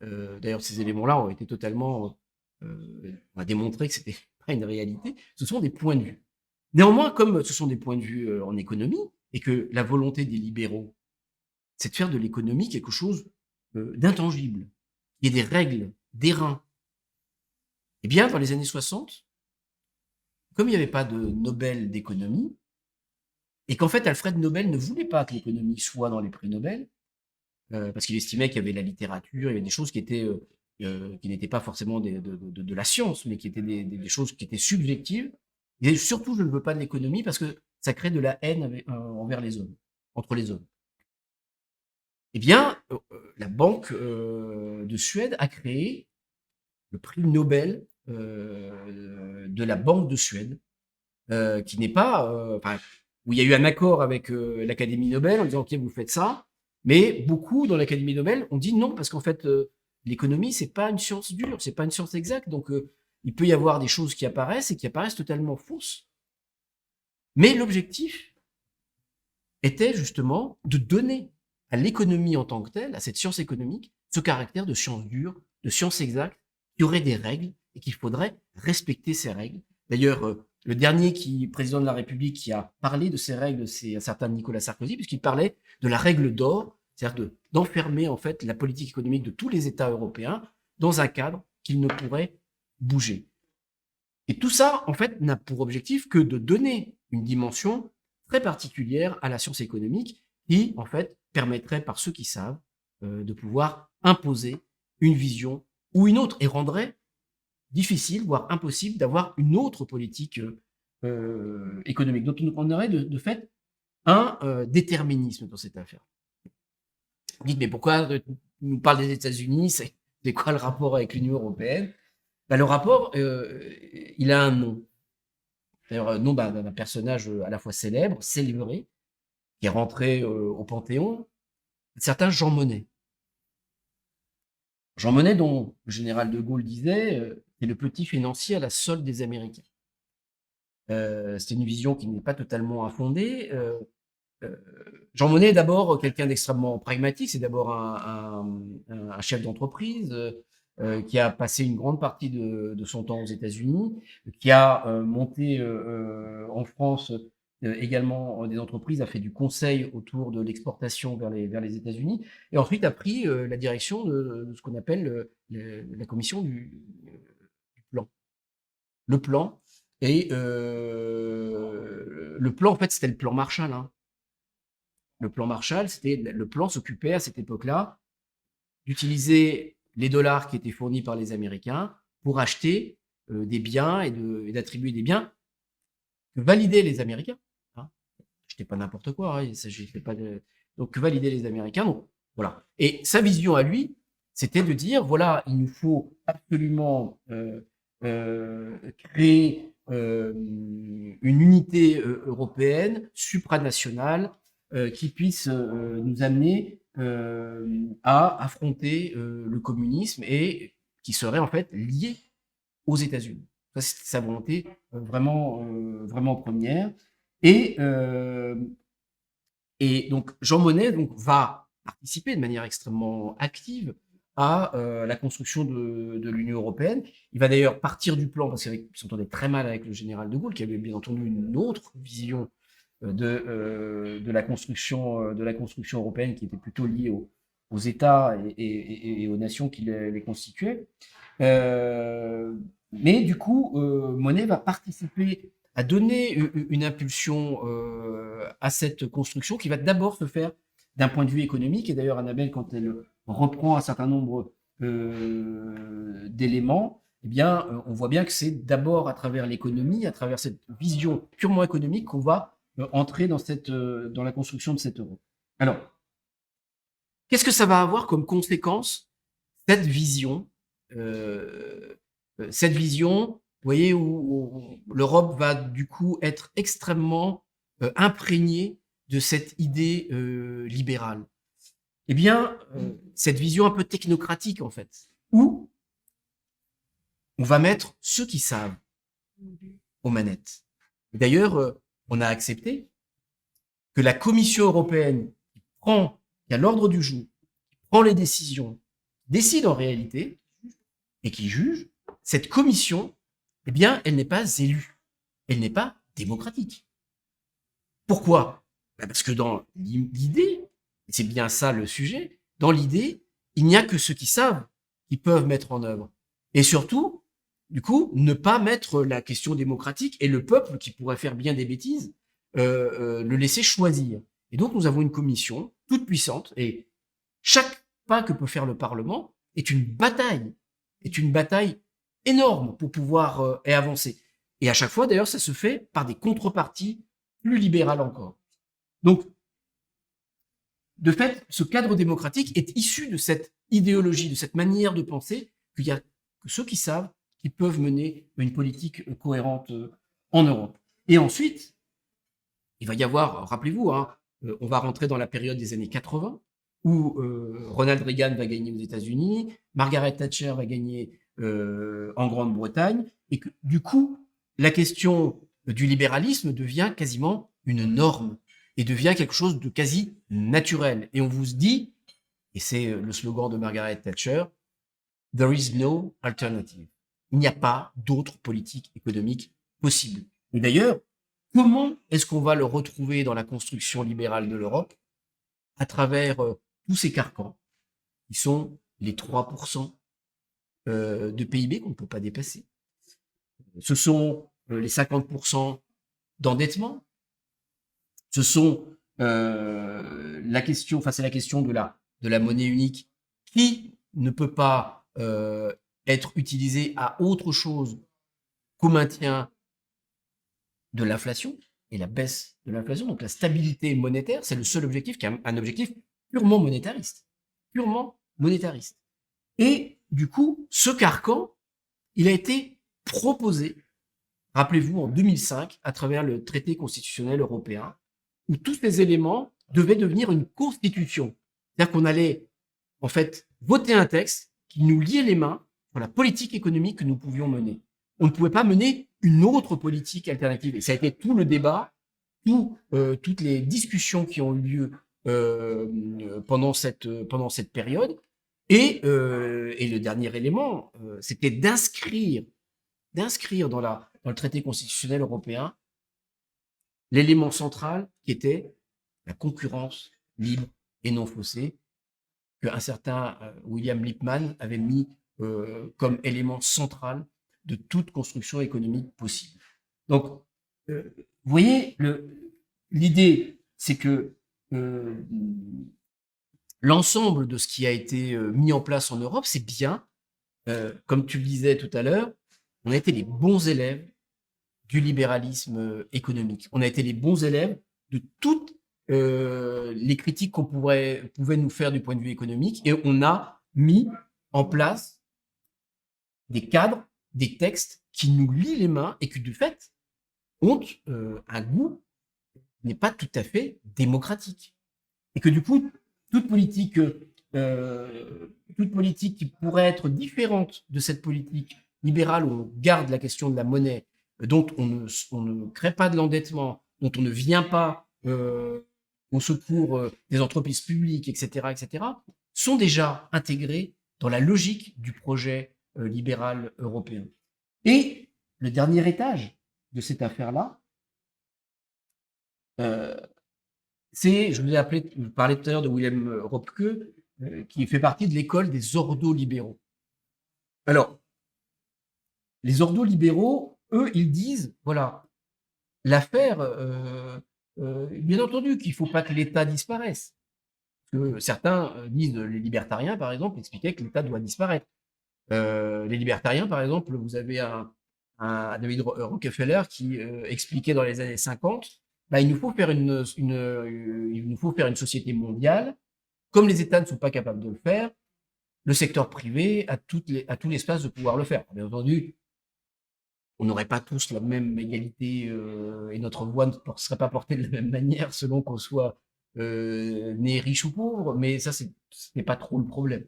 D'ailleurs, ces éléments-là ont été totalement... on a démontré que c'était pas une réalité. Ce sont des points de vue. Néanmoins, comme ce sont des points de vue en économie, et que la volonté des libéraux, c'est de faire de l'économie quelque chose d'intangible, il y a des règles, des reins. Eh bien, dans les années 60, comme il n'y avait pas de Nobel d'économie, et qu'en fait, Alfred Nobel ne voulait pas que l'économie soit dans les prix Nobel, parce qu'il estimait qu'il y avait la littérature, il y avait des choses qui n'étaient pas forcément de la science, mais qui étaient des choses qui étaient subjectives. Et surtout, je ne veux pas de l'économie parce que ça crée de la haine envers les hommes, entre les hommes. Eh bien, la Banque de Suède a créé le prix Nobel de la Banque de Suède, qui n'est pas, où il y a eu un accord avec l'Académie Nobel en disant ok, vous faites ça, mais beaucoup dans l'Académie Nobel ont dit non parce qu'en fait l'économie c'est pas une science dure, c'est pas une science exacte, donc il peut y avoir des choses qui apparaissent et qui apparaissent totalement fausses. Mais l'objectif était justement de donner à l'économie en tant que telle, à cette science économique, ce caractère de science dure, de science exacte, qui aurait des règles et qu'il faudrait respecter ces règles. D'ailleurs, le dernier président de la République qui a parlé de ces règles, c'est un certain Nicolas Sarkozy, puisqu'il parlait de la règle d'or, c'est-à-dire d'enfermer en fait la politique économique de tous les États européens dans un cadre qu'ils ne pourraient bouger. Et tout ça, en fait, n'a pour objectif que de donner une dimension très particulière à la science économique qui, en fait, permettrait par ceux qui savent de pouvoir imposer une vision ou une autre et rendrait difficile, voire impossible, d'avoir une autre politique économique. Donc, on aurait de fait un déterminisme dans cette affaire. Vous dites, mais pourquoi nous parle des États-Unis? C'est quoi le rapport avec l'Union européenne? Le rapport, il a un nom. D'ailleurs, un nom d'un personnage à la fois célèbre, célébré, qui est rentré au Panthéon, un certain Jean Monnet. Jean Monnet, dont le général de Gaulle disait, c'est le petit financier à la solde des Américains. C'est une vision qui n'est pas totalement infondée. Jean Monnet est d'abord quelqu'un d'extrêmement pragmatique, c'est d'abord un chef d'entreprise qui a passé une grande partie de son temps aux États-Unis, qui a monté en France également des entreprises, a fait du conseil autour de l'exportation vers les États-Unis, et ensuite a pris la direction de ce qu'on appelle la commission du plan. Le plan, et le plan, en fait, c'était le plan Marshall. Hein. Le plan Marshall, le plan s'occupait à cette époque-là d'utiliser les dollars qui étaient fournis par les Américains pour acheter des biens et d'attribuer des biens que validaient les Américains. Hein. J'étais pas n'importe quoi, hein, donc que validaient les Américains. Donc voilà. Et sa vision à lui, c'était de dire voilà, il nous faut absolument créer une unité européenne, supranationale, qui puisse nous amener à affronter le communisme et qui serait en fait lié aux États-Unis. Ça, c'est sa volonté vraiment première. Et donc Jean Monnet va participer de manière extrêmement active à la construction de l'Union européenne. Il va d'ailleurs partir du plan parce qu'il s'entendait très mal avec le général de Gaulle, qui avait bien entendu une autre vision de la construction européenne qui était plutôt liée aux États et aux nations qui les constituaient. Mais du coup, Monnet va participer à donner une impulsion à cette construction qui va d'abord se faire d'un point de vue économique. Et d'ailleurs, Annabelle, quand elle reprend un certain nombre d'éléments, eh bien, on voit bien que c'est d'abord à travers l'économie, à travers cette vision purement économique qu'on va entrer dans la construction de cet euro. Alors, qu'est-ce que ça va avoir comme conséquence, cette vision, vous voyez, où l'Europe va du coup être extrêmement imprégnée de cette idée libérale? Eh bien, cette vision un peu technocratique, en fait, où on va mettre ceux qui savent aux manettes. D'ailleurs, on a accepté que la Commission européenne qui a l'ordre du jour, qui prend les décisions, décide en réalité et qui juge, cette commission, eh bien, elle n'est pas élue, elle n'est pas démocratique. Pourquoi? Parce que dans l'idée, et c'est bien ça le sujet, dans l'idée, il n'y a que ceux qui savent qui peuvent mettre en œuvre. Et surtout, du coup, ne pas mettre la question démocratique et le peuple qui pourrait faire bien des bêtises, le laisser choisir. Et donc, nous avons une commission toute puissante et chaque pas que peut faire le Parlement est une bataille énorme pour pouvoir avancer. Et à chaque fois, d'ailleurs, ça se fait par des contreparties plus libérales encore. Donc, de fait, ce cadre démocratique est issu de cette idéologie, de cette manière de penser qu'il y a que ceux qui savent qui peuvent mener une politique cohérente en Europe. Et ensuite, il va y avoir, rappelez-vous, on va rentrer dans la période des années 80, où Ronald Reagan va gagner aux États-Unis, Margaret Thatcher va gagner en Grande-Bretagne, et que du coup, la question du libéralisme devient quasiment une norme et devient quelque chose de quasi naturel. Et on vous dit, et c'est le slogan de Margaret Thatcher, « There is no alternative ». Il n'y a pas d'autre politique économique possible. Et d'ailleurs, comment est-ce qu'on va le retrouver dans la construction libérale de l'Europe? À travers tous ces carcans, qui sont les 3% de PIB qu'on ne peut pas dépasser. Ce sont les 50% d'endettement. Ce sont la question de la monnaie unique qui ne peut pas être utilisée à autre chose qu'au maintien de l'inflation et la baisse de l'inflation. Donc la stabilité monétaire, c'est le seul objectif qui est un objectif purement monétariste. Purement monétariste. Et du coup, ce carcan, il a été proposé, rappelez-vous, en 2005, à travers le traité constitutionnel européen, où tous ces éléments devaient devenir une constitution. C'est-à-dire qu'on allait, en fait, voter un texte qui nous liait les mains sur la politique économique que nous pouvions mener. On ne pouvait pas mener une autre politique alternative. Et ça a été tout le débat, toutes les discussions qui ont eu lieu pendant cette période. Et le dernier élément, c'était d'inscrire dans le traité constitutionnel européen l'élément central qui était la concurrence libre et non faussée, qu'un certain William Lippmann avait mis comme élément central de toute construction économique possible. Donc, vous voyez, l'idée, c'est que l'ensemble de ce qui a été mis en place en Europe, c'est bien, comme tu le disais tout à l'heure, on a été les bons élèves du libéralisme économique. On a été les bons élèves de toutes les critiques qu'on pouvait nous faire du point de vue économique, et on a mis en place des cadres, des textes qui nous lient les mains et qui, de fait, ont un goût qui n'est pas tout à fait démocratique. Et que du coup, toute politique qui pourrait être différente de cette politique libérale où on garde la question de la monnaie, dont on ne crée pas de l'endettement, dont on ne vient pas au secours des entreprises publiques, etc., sont déjà intégrés dans la logique du projet libéral européen. Et le dernier étage de cette affaire-là, c'est, je parlais tout à l'heure de Wilhelm Röpke, qui fait partie de l'école des ordo-libéraux. Alors, les ordo-libéraux, eux, ils disent, voilà, l'affaire, bien entendu qu'il ne faut pas que l'État disparaisse. que certains disent, les libertariens, par exemple, expliquaient que l'État doit disparaître. Les libertariens, par exemple, vous avez un David Rockefeller qui expliquait dans les années 50, bah, il nous faut faire une société mondiale. Comme les États ne sont pas capables de le faire, le secteur privé a tout l'espace de pouvoir le faire. Bien entendu, on n'aurait pas tous la même égalité et notre voix ne serait pas portée de la même manière selon qu'on soit né riche ou pauvre, mais ça, ce n'est pas trop le problème.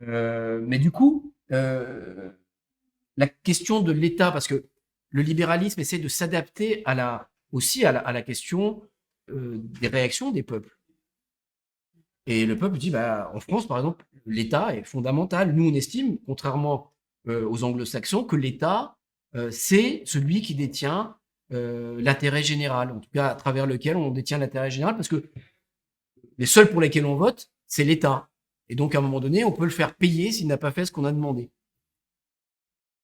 Mais du coup, la question de l'État, parce que le libéralisme essaie de s'adapter aussi à la question des réactions des peuples. Et le peuple dit, bah, en France, par exemple, l'État est fondamental. Nous, on estime, contrairement aux anglo-saxons, que l'État, c'est celui qui détient l'intérêt général, en tout cas à travers lequel on détient l'intérêt général, parce que les seuls pour lesquels on vote, c'est l'État. Et donc, à un moment donné, on peut le faire payer s'il n'a pas fait ce qu'on a demandé.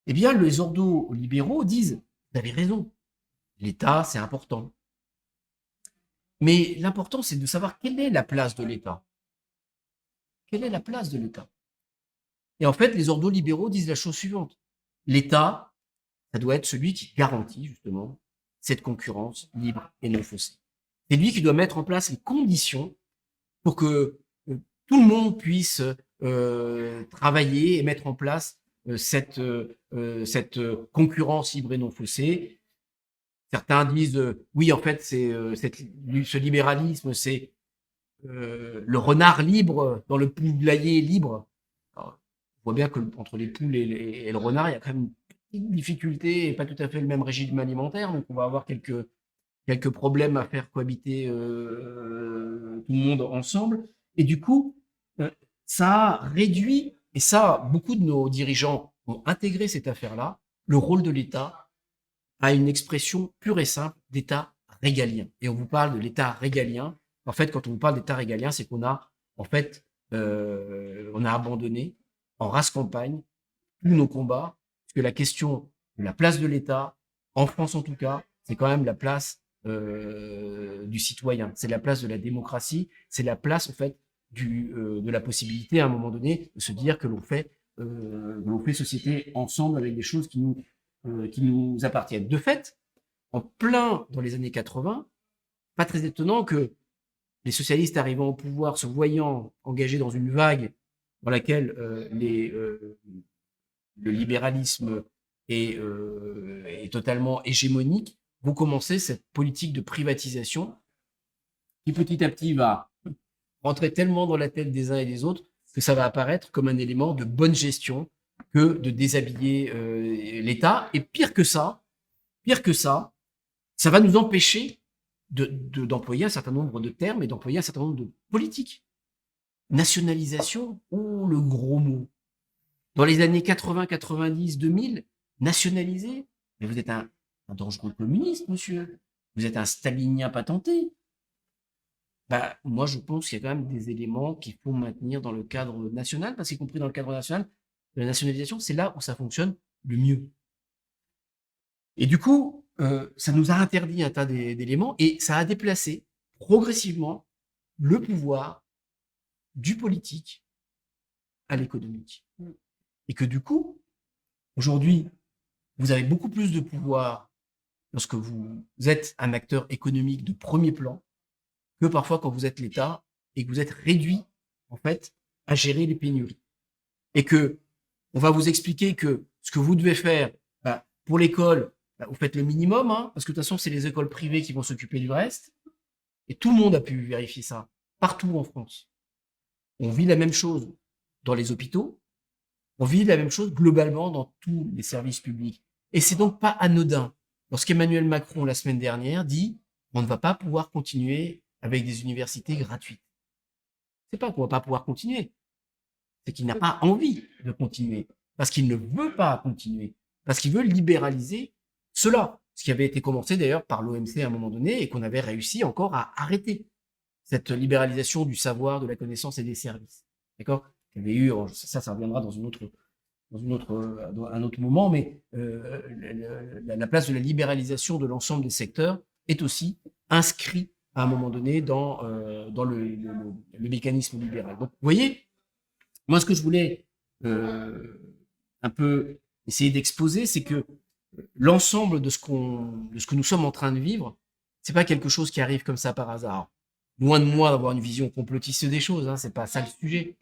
Eh bien, les ordo-libéraux disent, vous avez raison, l'État, c'est important. Mais l'important, c'est de savoir quelle est la place de l'État. Quelle est la place de l'État? Et en fait, les ordo-libéraux disent la chose suivante. L'État, ça doit être celui qui garantit, justement, cette concurrence libre et non faussée. C'est lui qui doit mettre en place les conditions pour que tout le monde puisse travailler et mettre en place cette concurrence libre et non faussée. Certains disent oui, en fait, ce libéralisme, c'est le renard libre dans le poulailler libre. Alors, on voit bien que entre les poules et le renard, il y a quand même une petite difficulté et pas tout à fait le même régime alimentaire. Donc, on va avoir quelques problèmes à faire cohabiter tout le monde ensemble. Et du coup, ça a réduit, et ça, beaucoup de nos dirigeants ont intégré cette affaire-là, le rôle de l'État à une expression pure et simple d'État régalien. Et on vous parle de l'État régalien. En fait, quand on vous parle d'État régalien, c'est qu'on a, en fait, on a abandonné en race campagne tous nos combats, parce que la question de la place de l'État, en France en tout cas, c'est quand même la place du citoyen, c'est la place de la démocratie, c'est la place en fait de la possibilité à un moment donné de se dire que l'on fait société ensemble avec des choses qui nous appartiennent. De fait, en plein dans les années 80, pas très étonnant que les socialistes arrivant au pouvoir, se voyant engagés dans une vague dans laquelle le libéralisme est totalement hégémonique, vous commencez cette politique de privatisation qui petit à petit va rentrer tellement dans la tête des uns et des autres que ça va apparaître comme un élément de bonne gestion que de déshabiller l'État. Et pire que ça, ça va nous empêcher d'employer un certain nombre de termes et d'employer un certain nombre de politiques. Nationalisation, oh le gros mot. Dans les années 80, 90, 2000, nationaliser, mais vous êtes un dangereux communiste, monsieur. Vous êtes un stalinien patenté. Bah, moi, je pense qu'il y a quand même des éléments qu'il faut maintenir dans le cadre national, parce qu'y compris dans le cadre national, la nationalisation, c'est là où ça fonctionne le mieux. Et du coup, ça nous a interdit un tas d'éléments et ça a déplacé progressivement le pouvoir du politique à l'économique. Et que du coup, aujourd'hui, vous avez beaucoup plus de pouvoir lorsque vous êtes un acteur économique de premier plan que parfois quand vous êtes l'État et que vous êtes réduit, en fait, à gérer les pénuries. Et que on va vous expliquer que ce que vous devez faire, bah, pour l'école, bah, vous faites le minimum, hein, parce que de toute façon, c'est les écoles privées qui vont s'occuper du reste. Et tout le monde a pu vérifier ça, partout en France. On vit la même chose dans les hôpitaux, on vit la même chose globalement dans tous les services publics. Et c'est donc pas anodin lorsqu'Emmanuel Macron, la semaine dernière, dit on ne va pas pouvoir continuer avec des universités gratuites. C'est pas qu'on va pas pouvoir continuer, c'est qu'il n'a pas envie de continuer, parce qu'il ne veut pas continuer, parce qu'il veut libéraliser cela, ce qui avait été commencé d'ailleurs par l'OMC à un moment donné et qu'on avait réussi encore à arrêter, cette libéralisation du savoir, de la connaissance et des services. D'accord? Il y avait eu, ça reviendra dans un autre moment, mais la place de la libéralisation de l'ensemble des secteurs est aussi inscrite à un moment donné dans le mécanisme libéral. Donc, vous voyez, moi, ce que je voulais un peu essayer d'exposer, c'est que l'ensemble de ce que nous sommes en train de vivre, c'est pas quelque chose qui arrive comme ça par hasard. Loin de moi d'avoir une vision complotiste des choses, hein, c'est pas ça le sujet.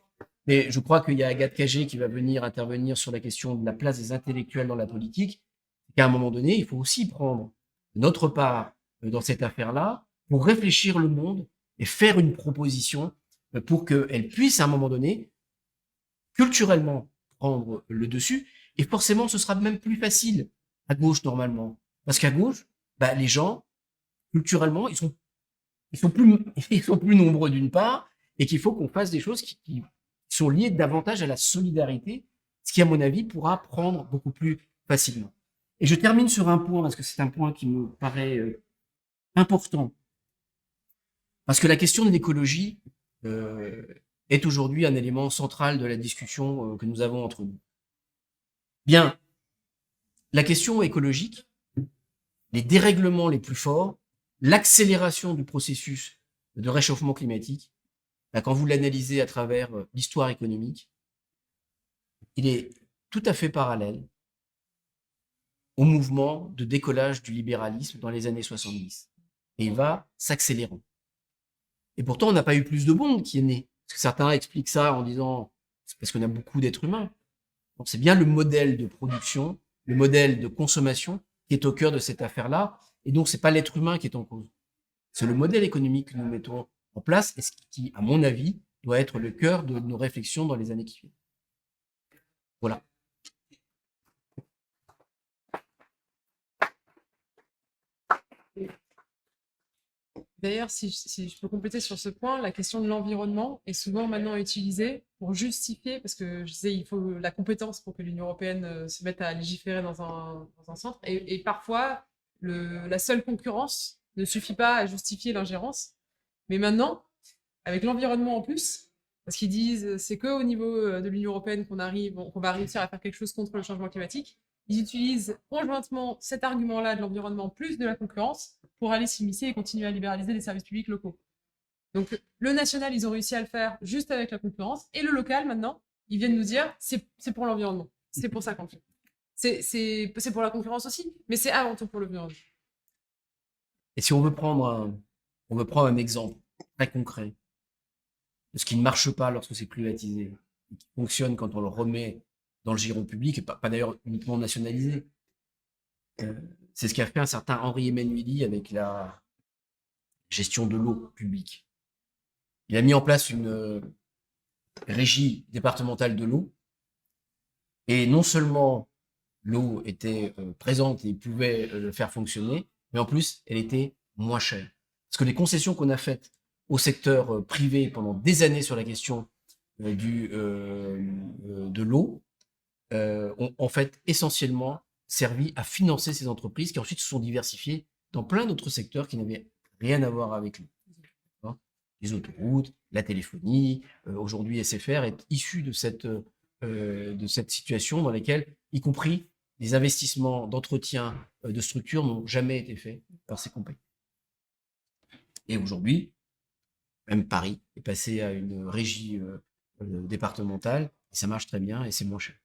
Mais je crois qu'il y a Agathe Cagé qui va venir intervenir sur la question de la place des intellectuels dans la politique. Qu'à un moment donné, il faut aussi prendre notre part dans cette affaire-là pour réfléchir le monde et faire une proposition pour qu'elle puisse à un moment donné culturellement prendre le dessus. Et forcément, ce sera même plus facile à gauche normalement. Parce qu'à gauche, bah, les gens, culturellement, ils sont plus nombreux d'une part, et qu'il faut qu'on fasse des choses qui sont liées davantage à la solidarité, ce qui, à mon avis, pourra prendre beaucoup plus facilement. Et je termine sur un point, parce que c'est un point qui me paraît important. Parce que la question de l'écologie est aujourd'hui un élément central de la discussion que nous avons entre nous. Bien, la question écologique, les dérèglements les plus forts, l'accélération du processus de réchauffement climatique, quand vous l'analysez à travers l'histoire économique, il est tout à fait parallèle au mouvement de décollage du libéralisme dans les années 70. Et il va s'accélérer. Et pourtant, on n'a pas eu plus de monde qui est né. Parce que certains expliquent ça en disant c'est parce qu'on a beaucoup d'êtres humains. Donc c'est bien le modèle de production, le modèle de consommation qui est au cœur de cette affaire-là. Et donc, c'est pas l'être humain qui est en cause. C'est le modèle économique que nous mettons en place et ce qui, à mon avis, doit être le cœur de nos réflexions dans les années qui viennent. Voilà. D'ailleurs, si je peux compléter sur ce point, la question de l'environnement est souvent maintenant utilisée pour justifier, parce que je disais, il faut la compétence pour que l'Union européenne se mette à légiférer dans un centre. Et parfois, la seule concurrence ne suffit pas à justifier l'ingérence. Mais maintenant, avec l'environnement en plus, parce qu'ils disent c'est qu'au niveau de l'Union européenne qu'on va réussir à faire quelque chose contre le changement climatique, ils utilisent conjointement cet argument-là de l'environnement plus de la concurrence pour aller s'immiscer et continuer à libéraliser les services publics locaux. Donc le national, ils ont réussi à le faire juste avec la concurrence, et le local, maintenant, ils viennent nous dire c'est pour l'environnement, c'est pour ça qu'on le fait. C'est pour la concurrence aussi, mais c'est avant tout pour l'environnement. Et si on veut prendre un exemple très concret de ce qui ne marche pas lorsque c'est privatisé, et qui fonctionne quand on le remet dans le giron public, et pas d'ailleurs uniquement nationalisé. C'est ce qu'a fait un certain Henri Emmanuelli avec la gestion de l'eau publique. Il a mis en place une régie départementale de l'eau, et non seulement l'eau était présente et pouvait le faire fonctionner, mais en plus, elle était moins chère. Parce que les concessions qu'on a faites au secteur privé pendant des années sur la question de l'eau ont en fait essentiellement servi à financer ces entreprises qui ensuite se sont diversifiées dans plein d'autres secteurs qui n'avaient rien à voir avec nous. Les autoroutes, la téléphonie, aujourd'hui SFR est issu de cette situation dans laquelle, y compris les investissements d'entretien de structures n'ont jamais été faits par ces compagnies. Et aujourd'hui, même Paris est passé à une régie départementale, et ça marche très bien et c'est moins cher.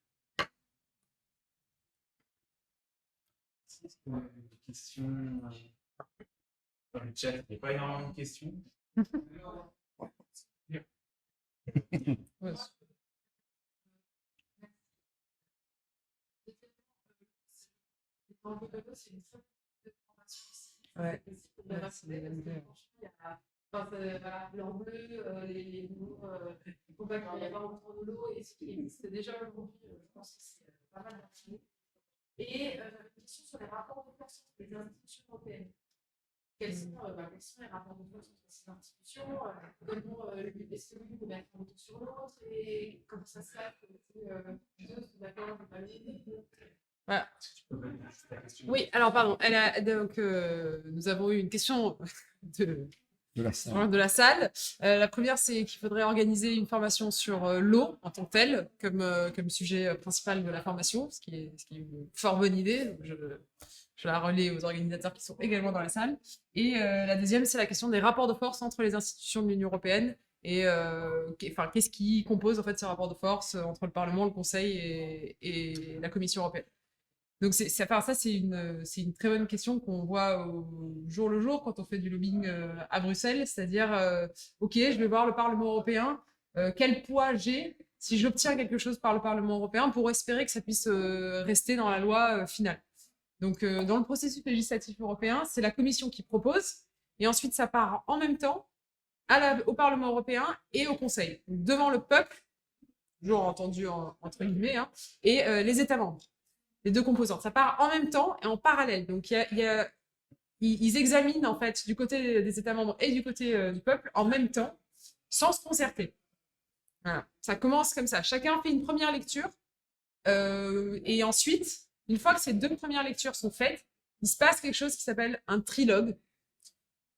Des questions dans le chat, il n'y a pas énormément de questions. Ouais. L'enjeu, les combats qu'il y a autour de l'eau et ce qui existe déjà aujourd'hui, je pense que c'est pas mal d'activités. Et une question sur les rapports de force entre les institutions européennes. Quels sont les rapports de force entre ces institutions? Comment est-ce que l'une peut mettre un tour sur l'autre? Et comment ça se fait que deux sont d'accord, pas les voilà. Oui, alors pardon. Donc, nous avons eu une question de la salle. La première, c'est qu'il faudrait organiser une formation sur l'eau en tant que telle, comme sujet principal de la formation, ce qui est une fort bonne idée. Donc Je la relais aux organisateurs qui sont également dans la salle. Et la deuxième, c'est la question des rapports de force entre les institutions de l'Union européenne et qu'est-ce qui compose en fait ces rapports de force entre le Parlement, le Conseil et la Commission européenne. Donc ça, c'est une très bonne question qu'on voit au jour le jour quand on fait du lobbying à Bruxelles, c'est-à-dire, ok, je vais voir le Parlement européen, quel poids j'ai si j'obtiens quelque chose par le Parlement européen pour espérer que ça puisse rester dans la loi finale. Donc dans le processus législatif européen, c'est la Commission qui propose, et ensuite ça part en même temps au Parlement européen et au Conseil, donc devant le peuple, toujours entendu entre guillemets, hein, et les États membres. Les deux composantes. Ça part en même temps et en parallèle. Donc, ils examinent, en fait, du côté des États membres et du côté du peuple, en même temps, sans se concerter. Voilà. Ça commence comme ça. Chacun fait une première lecture. Et ensuite, une fois que ces deux premières lectures sont faites, il se passe quelque chose qui s'appelle un trilogue.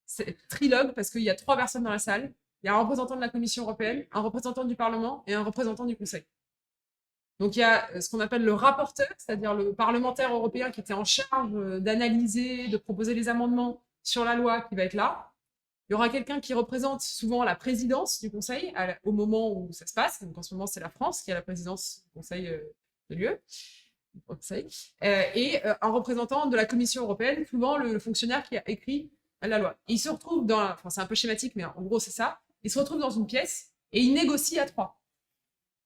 C'est trilogue parce qu'il y a 3 personnes dans la salle. Il y a un représentant de la Commission européenne, un représentant du Parlement et un représentant du Conseil. Donc, il y a ce qu'on appelle le rapporteur, c'est-à-dire le parlementaire européen qui était en charge d'analyser, de proposer les amendements sur la loi qui va être là. Il y aura quelqu'un qui représente souvent la présidence du Conseil au moment où ça se passe. Donc, en ce moment, c'est la France qui a la présidence du Conseil de l'UE. Et un représentant de la Commission européenne, souvent le fonctionnaire qui a écrit la loi. Et il se retrouve c'est un peu schématique, mais en gros, c'est ça. Il se retrouve dans une pièce et il négocie à 3.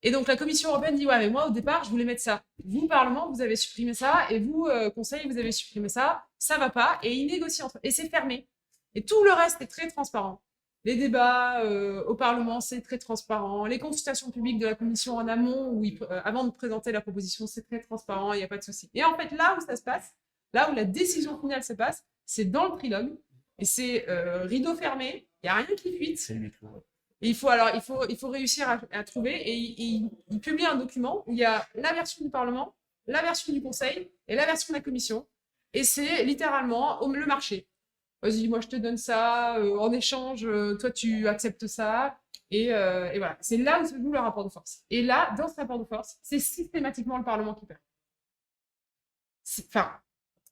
Et donc, la Commission européenne dit, ouais, mais moi, au départ, je voulais mettre ça. Vous, Parlement, vous avez supprimé ça. Et vous, Conseil, vous avez supprimé ça. Ça va pas. Et ils négocient entre eux. Et c'est fermé. Et tout le reste est très transparent. Les débats au Parlement, c'est très transparent. Les consultations publiques de la Commission en amont, avant de présenter la proposition, c'est très transparent. Il n'y a pas de souci. Et en fait, là où ça se passe, là où la décision finale se passe, c'est dans le trilogue. Et c'est rideau fermé. Il n'y a rien qui fuite. C'est le micro. Et il faut réussir à trouver. Et il publie un document où il y a la version du Parlement, la version du Conseil et la version de la Commission. Et c'est littéralement le marché. Vas-y, moi je te donne ça, en échange, toi tu acceptes ça. Et voilà. C'est là où se joue le rapport de force. Et là, dans ce rapport de force, c'est systématiquement le Parlement qui perd. Enfin,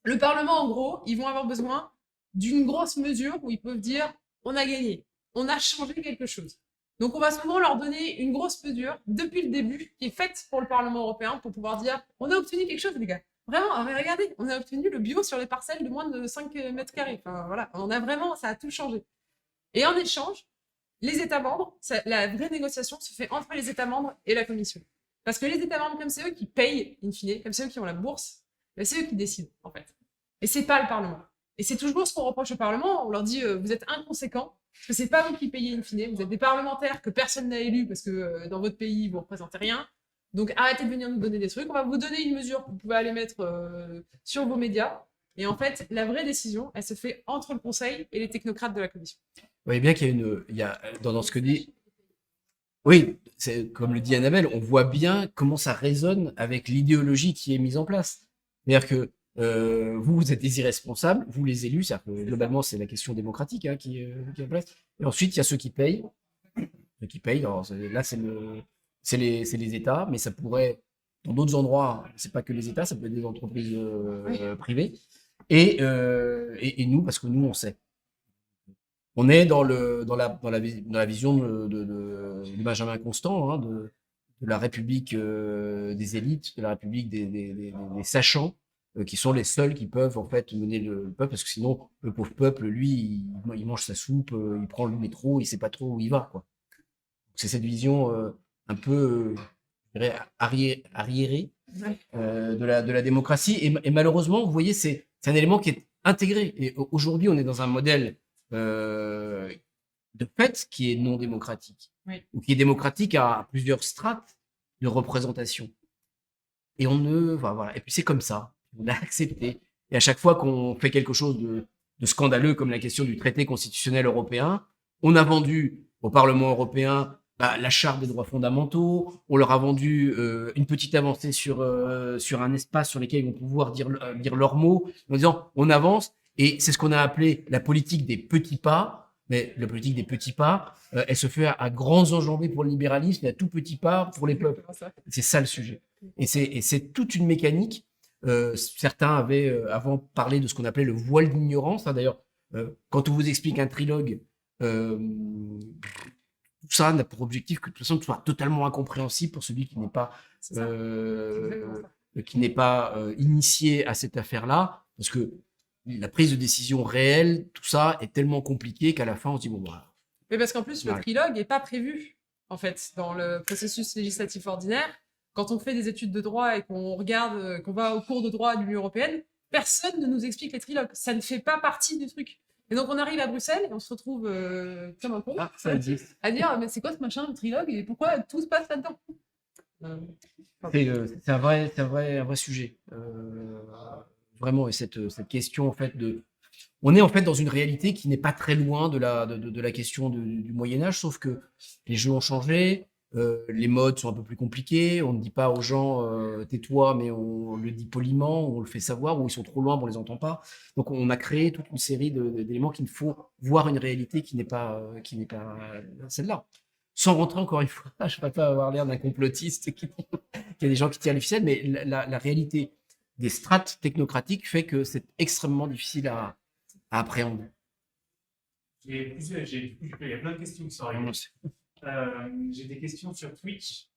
le Parlement, en gros, ils vont avoir besoin d'une grosse mesure où ils peuvent dire on a gagné, on a changé quelque chose. Donc, on va souvent leur donner une grosse mesure depuis le début qui est faite pour le Parlement européen pour pouvoir dire on a obtenu quelque chose, les gars. Vraiment, regardez, on a obtenu le bio sur les parcelles de moins de 5 mètres carrés. Enfin, voilà, ça a tout changé. Et en échange, les États membres, la vraie négociation se fait entre les États membres et la Commission. Parce que les États membres, comme c'est eux qui payent, in fine, comme c'est eux qui ont la bourse, c'est eux qui décident, en fait. Et c'est pas le Parlement. Et c'est toujours ce qu'on reproche au Parlement. On leur dit, vous êtes inconséquents, parce que c'est pas vous qui payez, in fine. Vous êtes des parlementaires que personne n'a élus parce que dans votre pays, vous représentez rien. Donc, arrêtez de venir nous donner des trucs. On va vous donner une mesure que vous pouvez aller mettre sur vos médias. Et en fait, la vraie décision, elle se fait entre le Conseil et les technocrates de la Commission. Vous voyez bien qu'il y a dans ce que dit. Oui, c'est comme le dit Annabelle, on voit bien comment ça résonne avec l'idéologie qui est mise en place. C'est-à-dire que vous êtes des irresponsables, vous les élus, c'est-à-dire que globalement c'est la question démocratique qui est en place. Et ensuite il y a ceux qui payent. Ceux qui payent, alors, là c'est les États, mais ça pourrait, dans d'autres endroits, c'est pas que les États, ça peut être des entreprises privées. Et nous, parce que nous on sait. On est dans la vision de Benjamin Constant, de la République des élites, de la République des sachants, qui sont les seuls qui peuvent en fait mener le peuple, parce que sinon le pauvre peuple, lui, il mange sa soupe, il prend le métro, il sait pas trop où il va, quoi. C'est cette vision un peu arriérée de la démocratie, et malheureusement, vous voyez, c'est un élément qui est intégré. Et aujourd'hui, on est dans un modèle de fait qui est non démocratique, ou qui est démocratique à plusieurs strates de représentation. Et voilà. Et puis c'est comme ça, on a accepté. Et à chaque fois qu'on fait quelque chose de scandaleux, comme la question du traité constitutionnel européen, on a vendu au Parlement européen la charte des droits fondamentaux, on leur a vendu une petite avancée sur un espace sur lequel ils vont pouvoir dire leurs mots, en disant on avance. Et c'est ce qu'on a appelé la politique des petits pas. Mais la politique des petits pas, elle se fait à grands enjambées pour le libéralisme et à tout petits pas pour les peuples. C'est ça le sujet. Et c'est toute une mécanique Certains avaient avant parlé de ce qu'on appelait le voile d'ignorance. Hein. D'ailleurs, quand on vous explique un trilogue, tout ça n'a pour objectif que de toute façon que ce soit totalement incompréhensible pour celui qui n'est pas C'est ça. Exactement ça. initié à cette affaire-là, parce que la prise de décision réelle, tout ça est tellement compliqué qu'à la fin on se dit bon bah. Mais parce qu'en plus, le Ouais. trilogue n'est pas prévu, en fait, dans le processus législatif ordinaire. Quand on fait des études de droit et qu'on regarde, qu'on va au cours de droit de l'Union européenne, personne ne nous explique les trilogues. Ça ne fait pas partie du truc. Et donc, on arrive à Bruxelles et on se retrouve comme un con Ah, ça existe. à dire mais c'est quoi ce machin, le trilogue, et pourquoi tout se passe là-dedans C'est un vrai sujet. Vraiment, et cette question en fait on est en fait dans une réalité qui n'est pas très loin de la question du Moyen-Âge, sauf que les jeux ont changé, les modes sont un peu plus compliqués, on ne dit pas aux gens tais-toi, mais on le dit poliment, on le fait savoir, ou ils sont trop loin, on les entend pas. Donc on a créé toute une série d'éléments qu'il faut voir une réalité qui n'est pas celle-là. Sans rentrer encore une fois, je ne vais pas avoir l'air d'un complotiste qu'il y a des gens qui tirent les ficelles, mais la réalité des strates technocratiques fait que c'est extrêmement difficile à appréhender. Il y a plein de questions qui sont arrivées. J'ai des questions sur Twitch.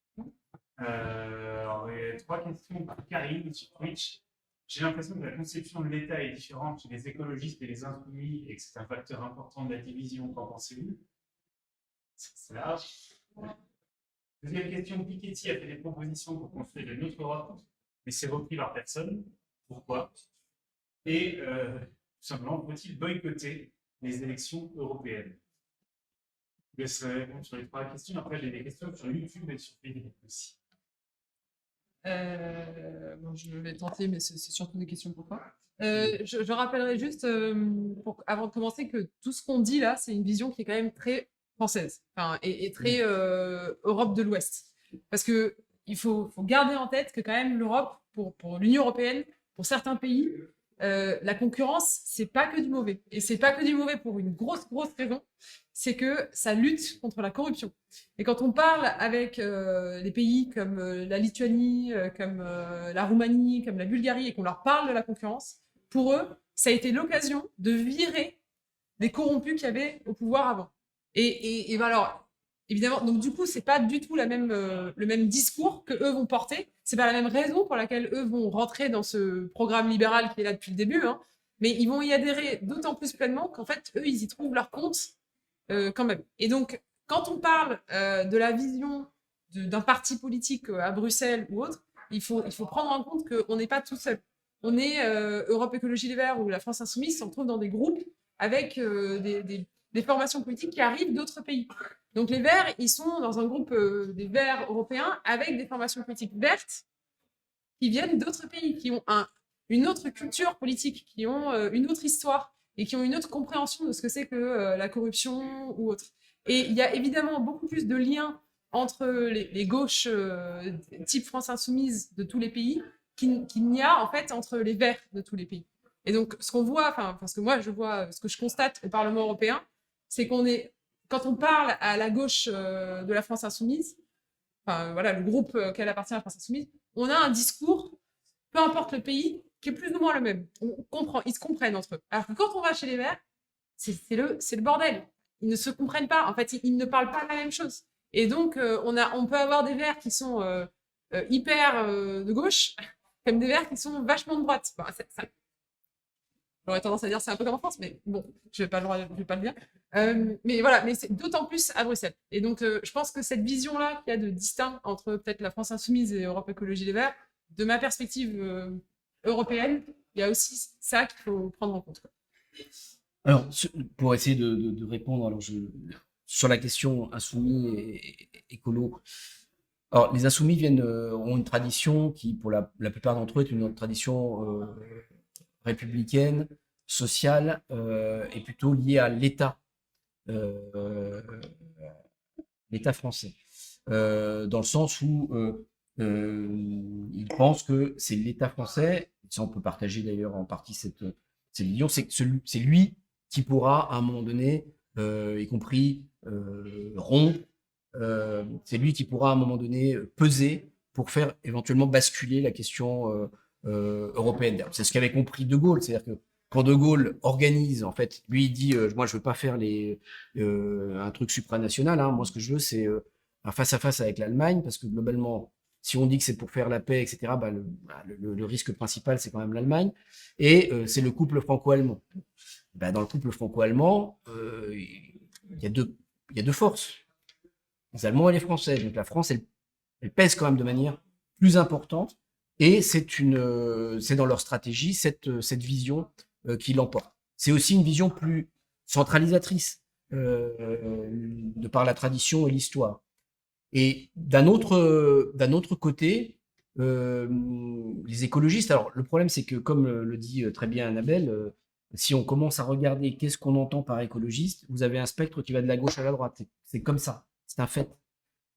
Alors, il y a 3 questions par Karine sur Twitch. J'ai l'impression que la conception de l'État est différente chez les écologistes et les insoumis et que c'est un facteur important de la division. Qu'en pensez-vous? C'est large. Deuxième question, Piketty a fait des propositions pour construire une autre Europe, mais c'est repris par personne. Pourquoi? Et tout simplement, faut-il boycotter les élections européennes? Je laisse répondre sur les 3 questions. Après, j'ai des questions sur YouTube et sur Facebook aussi. Bon, je vais tenter, mais c'est surtout des questions pour toi. Je rappellerai juste, avant de commencer, que tout ce qu'on dit là, c'est une vision qui est quand même très française, enfin, et très Europe de l'Ouest. Parce que il faut garder en tête que quand même l'Europe, pour l'Union européenne, pour certains pays, la concurrence, c'est pas que du mauvais. Et c'est pas que du mauvais pour une grosse raison, c'est que ça lutte contre la corruption. Et quand on parle avec des pays comme la Lituanie, comme la Roumanie, comme la Bulgarie, et qu'on leur parle de la concurrence, pour eux, ça a été l'occasion de virer des corrompus qu'il y avait au pouvoir avant. Et ben alors, évidemment, donc du coup, c'est pas du tout le même discours que eux vont porter. C'est pas la même raison pour laquelle eux vont rentrer dans ce programme libéral qui est là depuis le début, hein. Mais ils vont y adhérer d'autant plus pleinement qu'en fait, eux, ils y trouvent leur compte quand même. Et donc, quand on parle de la vision d'un parti politique à Bruxelles ou autre, il faut prendre en compte qu'on n'est pas tout seul. On est Europe Écologie Les Verts ou la France Insoumise, on se retrouve dans des groupes avec des formations politiques qui arrivent d'autres pays. Donc les Verts, ils sont dans un groupe des Verts européens avec des formations politiques vertes qui viennent d'autres pays, qui ont une autre culture politique, qui ont une autre histoire et qui ont une autre compréhension de ce que c'est que la corruption ou autre. Et il y a évidemment beaucoup plus de liens entre les gauches type France Insoumise de tous les pays qu'il n'y a en fait entre les Verts de tous les pays. Et donc ce qu'on voit, enfin parce que moi je vois, ce que je constate au Parlement européen, c'est quand on parle à la gauche de la France Insoumise, enfin voilà, le groupe qu'elle appartient à la France Insoumise, on a un discours, peu importe le pays, qui est plus ou moins le même. Ils se comprennent entre eux. Alors que quand on va chez les Verts, c'est le bordel. Ils ne se comprennent pas. En fait, ils ne parlent pas la même chose. Et donc, on peut avoir des Verts qui sont hyper de gauche, comme des Verts qui sont vachement de droite. Bon, j'aurais tendance à dire c'est un peu comme en France, mais bon, je vais pas le dire. Mais voilà, mais c'est d'autant plus à Bruxelles. Et donc, je pense que cette vision-là qu'il y a de distinct entre peut-être la France Insoumise et Europe Écologie Les Verts, de ma perspective européenne, il y a aussi ça qu'il faut prendre en compte. Alors, pour essayer de répondre, sur la question insoumis et écolo. Alors, les insoumis ont une tradition qui, pour la plupart d'entre eux, est une tradition républicaine, sociale, et plutôt liée à l'État, l'État français, dans le sens où ils pensent que c'est l'État français, ça on peut partager d'ailleurs en partie cette vision, c'est lui qui pourra à un moment donné, y compris rompre, c'est lui qui pourra à un moment donné peser pour faire éventuellement basculer la question européenne. C'est ce qu'avait compris De Gaulle, c'est-à-dire que quand De Gaulle organise, en fait, lui il dit, moi je veux pas faire un truc supranational, hein, moi ce que je veux c'est un face-à-face avec l'Allemagne, parce que globalement, si on dit que c'est pour faire la paix, etc., le risque principal c'est quand même l'Allemagne, et c'est le couple franco-allemand. Dans le couple franco-allemand, il y a deux forces, les Allemands et les Français. Donc la France, elle pèse quand même de manière plus importante, et c'est dans leur stratégie cette vision qui l'emporte. C'est aussi une vision plus centralisatrice de par la tradition et l'histoire. Et d'un autre côté, les écologistes. Alors le problème, c'est que comme le dit très bien Annabelle, si on commence à regarder qu'est-ce qu'on entend par écologiste, vous avez un spectre qui va de la gauche à la droite. C'est comme ça, c'est un fait.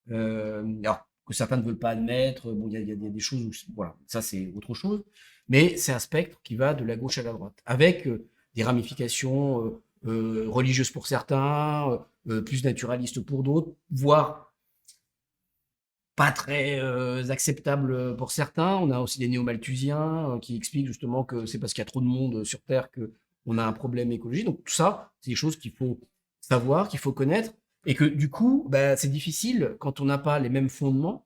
Alors que certains ne veulent pas admettre, bon, il y a des choses où, voilà, ça c'est autre chose, mais c'est un spectre qui va de la gauche à la droite, avec des ramifications religieuses pour certains, plus naturalistes pour d'autres, voire pas très acceptables pour certains. On a aussi des néo-malthusiens qui expliquent justement que c'est parce qu'il y a trop de monde sur Terre qu'on a un problème écologique. Donc tout ça, c'est des choses qu'il faut savoir, qu'il faut connaître. Et que du coup, c'est difficile quand on n'a pas les mêmes fondements,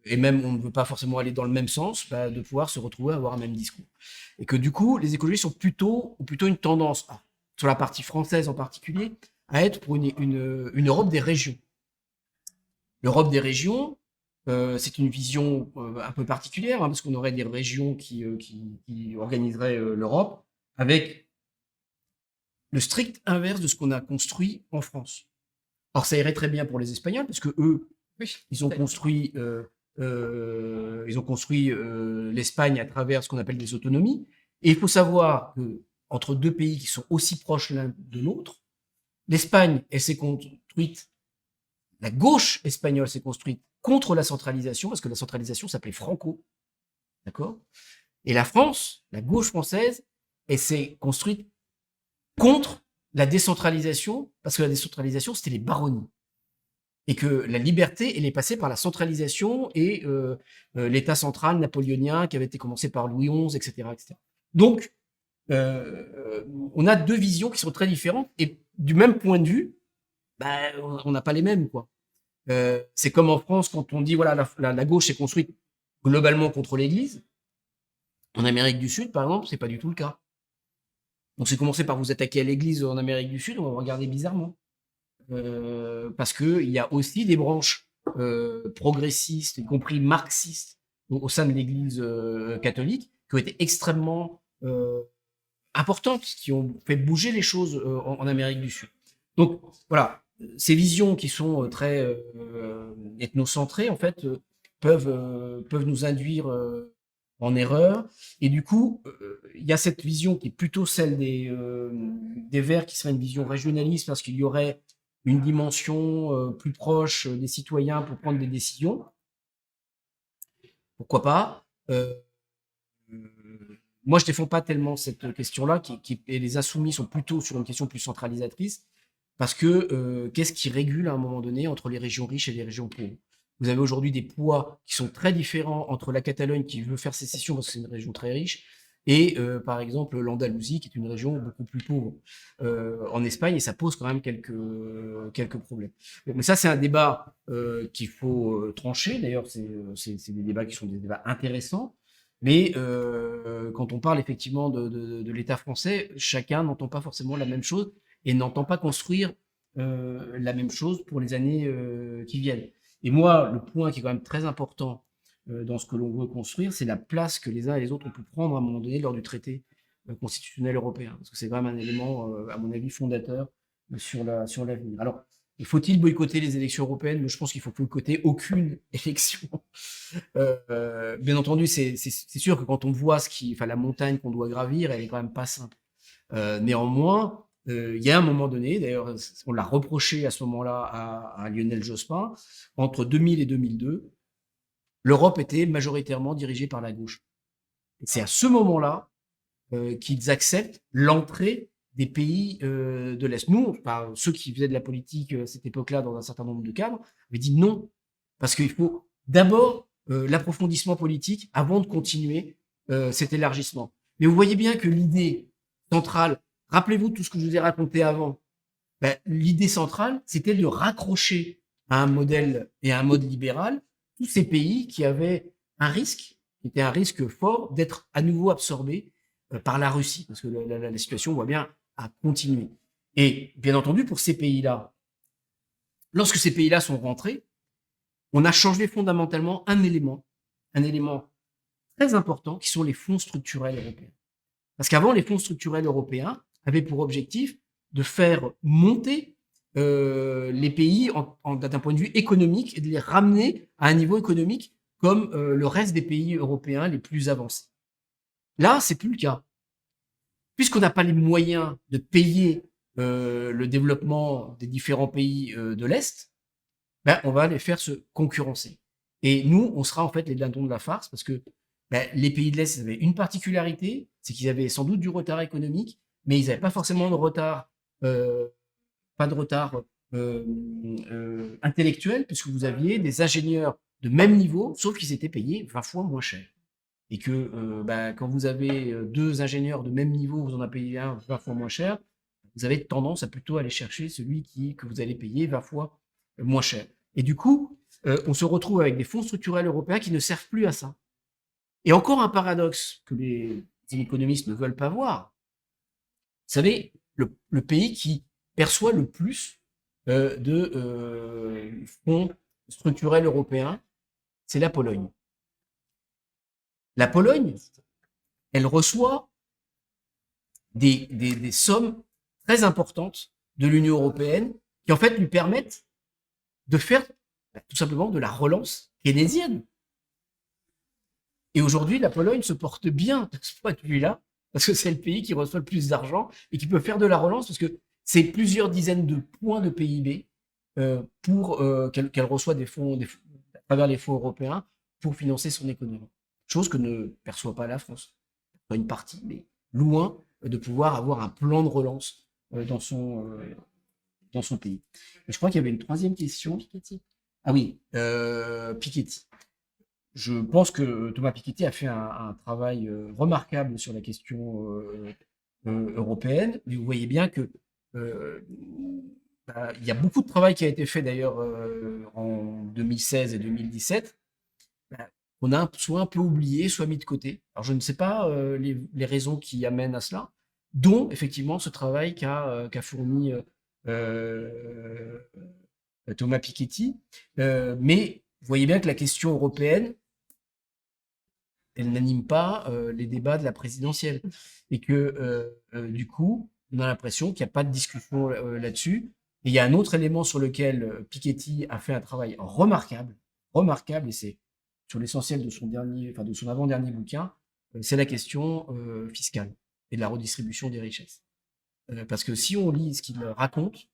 et même on ne veut pas forcément aller dans le même sens, de pouvoir se retrouver à avoir un même discours. Et que du coup, les écologistes ont plutôt une tendance, sur la partie française en particulier, à être pour une Europe des régions. L'Europe des régions, c'est une vision un peu particulière, parce qu'on aurait des régions qui organiseraient l'Europe, avec le strict inverse de ce qu'on a construit en France. Alors ça irait très bien pour les Espagnols, parce que eux, ils ont construit l'Espagne à travers ce qu'on appelle des autonomies. Et il faut savoir que entre deux pays qui sont aussi proches l'un de l'autre, l'Espagne, elle s'est construite, la gauche espagnole s'est construite contre la centralisation, parce que la centralisation s'appelait Franco, d'accord? Et la France, la gauche française, elle s'est construite contre la décentralisation, parce que la décentralisation, c'était les baronnies. Et que la liberté, elle est passée par la centralisation et l'État central napoléonien qui avait été commencé par Louis XI, etc. etc. Donc, on a deux visions qui sont très différentes, et du même point de vue, on n'a pas les mêmes, quoi. C'est comme en France, quand on dit, voilà, la gauche s'est construite globalement contre l'Église. En Amérique du Sud, par exemple, c'est pas du tout le cas. Donc, c'est commencé par vous attaquer à l'Église en Amérique du Sud, on va vous regarder bizarrement. Parce qu'il y a aussi des branches progressistes, y compris marxistes, au sein de l'Église catholique, qui ont été extrêmement importantes, qui ont fait bouger les choses en Amérique du Sud. Donc, voilà, ces visions qui sont très ethnocentrées, en fait, peuvent nous induire en erreur. Et du coup, il y a cette vision qui est plutôt celle des Verts, qui serait une vision régionaliste, parce qu'il y aurait une dimension plus proche des citoyens pour prendre des décisions. Pourquoi pas? Moi, je défends pas tellement cette question-là, et les insoumis sont plutôt sur une question plus centralisatrice, parce que qu'est-ce qui régule à un moment donné entre les régions riches et les régions pauvres? Vous avez aujourd'hui des poids qui sont très différents entre la Catalogne, qui veut faire sécession parce que c'est une région très riche, et par exemple l'Andalousie, qui est une région beaucoup plus pauvre en Espagne, et ça pose quand même quelques problèmes. Bon, mais ça, c'est un débat qu'il faut trancher. D'ailleurs, c'est des débats qui sont des débats intéressants. Mais quand on parle effectivement de l'État français, chacun n'entend pas forcément la même chose et n'entend pas construire la même chose pour les années qui viennent. Et moi, le point qui est quand même très important dans ce que l'on veut construire, c'est la place que les uns et les autres ont pu prendre à un moment donné lors du traité constitutionnel européen. Parce que c'est quand même un élément, à mon avis, fondateur sur l'avenir. Alors, faut-il boycotter les élections européennes? Mais je pense qu'il faut boycotter aucune élection. Bien entendu, c'est sûr que quand on voit la montagne qu'on doit gravir, elle est quand même pas simple. Néanmoins, il y a un moment donné, d'ailleurs, on l'a reproché à ce moment-là à Lionel Jospin, entre 2000 et 2002, l'Europe était majoritairement dirigée par la gauche. Et c'est à ce moment-là qu'ils acceptent l'entrée des pays de l'Est. Nous, ceux qui faisaient de la politique à cette époque-là dans un certain nombre de cadres, avaient dit non, parce qu'il faut d'abord l'approfondissement politique avant de continuer cet élargissement. Mais vous voyez bien que l'idée centrale, rappelez-vous de tout ce que je vous ai raconté avant, ben, l'idée centrale, c'était de raccrocher à un modèle et à un mode libéral tous ces pays qui avaient un risque, qui était un risque fort d'être à nouveau absorbés par la Russie, parce que la situation, on voit bien, a continué. Et bien entendu, pour ces pays-là, lorsque ces pays-là sont rentrés, on a changé fondamentalement un élément très important, qui sont les fonds structurels européens. Parce qu'avant, les fonds structurels européens avaient pour objectif de faire monter les pays d'un point de vue économique et de les ramener à un niveau économique comme le reste des pays européens les plus avancés. Là, c'est plus le cas. Puisqu'on n'a pas les moyens de payer le développement des différents pays de l'Est, ben, on va les faire se concurrencer. Et nous, on sera en fait les dindons de la farce parce que ben, les pays de l'Est avaient une particularité, c'est qu'ils avaient sans doute du retard économique, mais ils n'avaient pas forcément de retard, intellectuel, puisque vous aviez des ingénieurs de même niveau, sauf qu'ils étaient payés 20 fois moins cher. Et que ben, quand vous avez deux ingénieurs de même niveau, vous en avez payé un 20 fois moins cher, vous avez tendance à plutôt aller chercher celui que vous allez payer 20 fois moins cher. Et du coup, on se retrouve avec des fonds structurels européens qui ne servent plus à ça. Et encore un paradoxe que les économistes ne veulent pas voir. Vous savez, le pays qui perçoit le plus de fonds structurels européens, c'est la Pologne. La Pologne, elle reçoit des sommes très importantes de l'Union européenne qui en fait lui permettent de faire tout simplement de la relance keynésienne. Et aujourd'hui, la Pologne se porte bien de ce point de vue-là, parce que c'est le pays qui reçoit le plus d'argent et qui peut faire de la relance, parce que c'est plusieurs dizaines de points de PIB pour qu'elle reçoit des fonds à travers les fonds européens pour financer son économie. Chose que ne perçoit pas la France. Pas une partie, mais loin de pouvoir avoir un plan de relance dans son pays. Et je crois qu'il y avait une troisième question. Piketty. Ah oui, Piketty. Je pense que Thomas Piketty a fait un travail remarquable sur la question européenne, mais vous voyez bien que il y a beaucoup de travail qui a été fait d'ailleurs en 2016 et 2017. On a soit un peu oublié, soit mis de côté. Alors je ne sais pas les raisons qui amènent à cela, dont effectivement ce travail qu'a fourni Thomas Piketty. Mais vous voyez bien que la question européenne, elle n'anime pas les débats de la présidentielle. Et que du coup, on a l'impression qu'il n'y a pas de discussion là-dessus. Et il y a un autre élément sur lequel Piketty a fait un travail remarquable, et c'est sur l'essentiel de son avant-dernier bouquin, c'est la question fiscale et de la redistribution des richesses. Parce que si on lit ce qu'il raconte,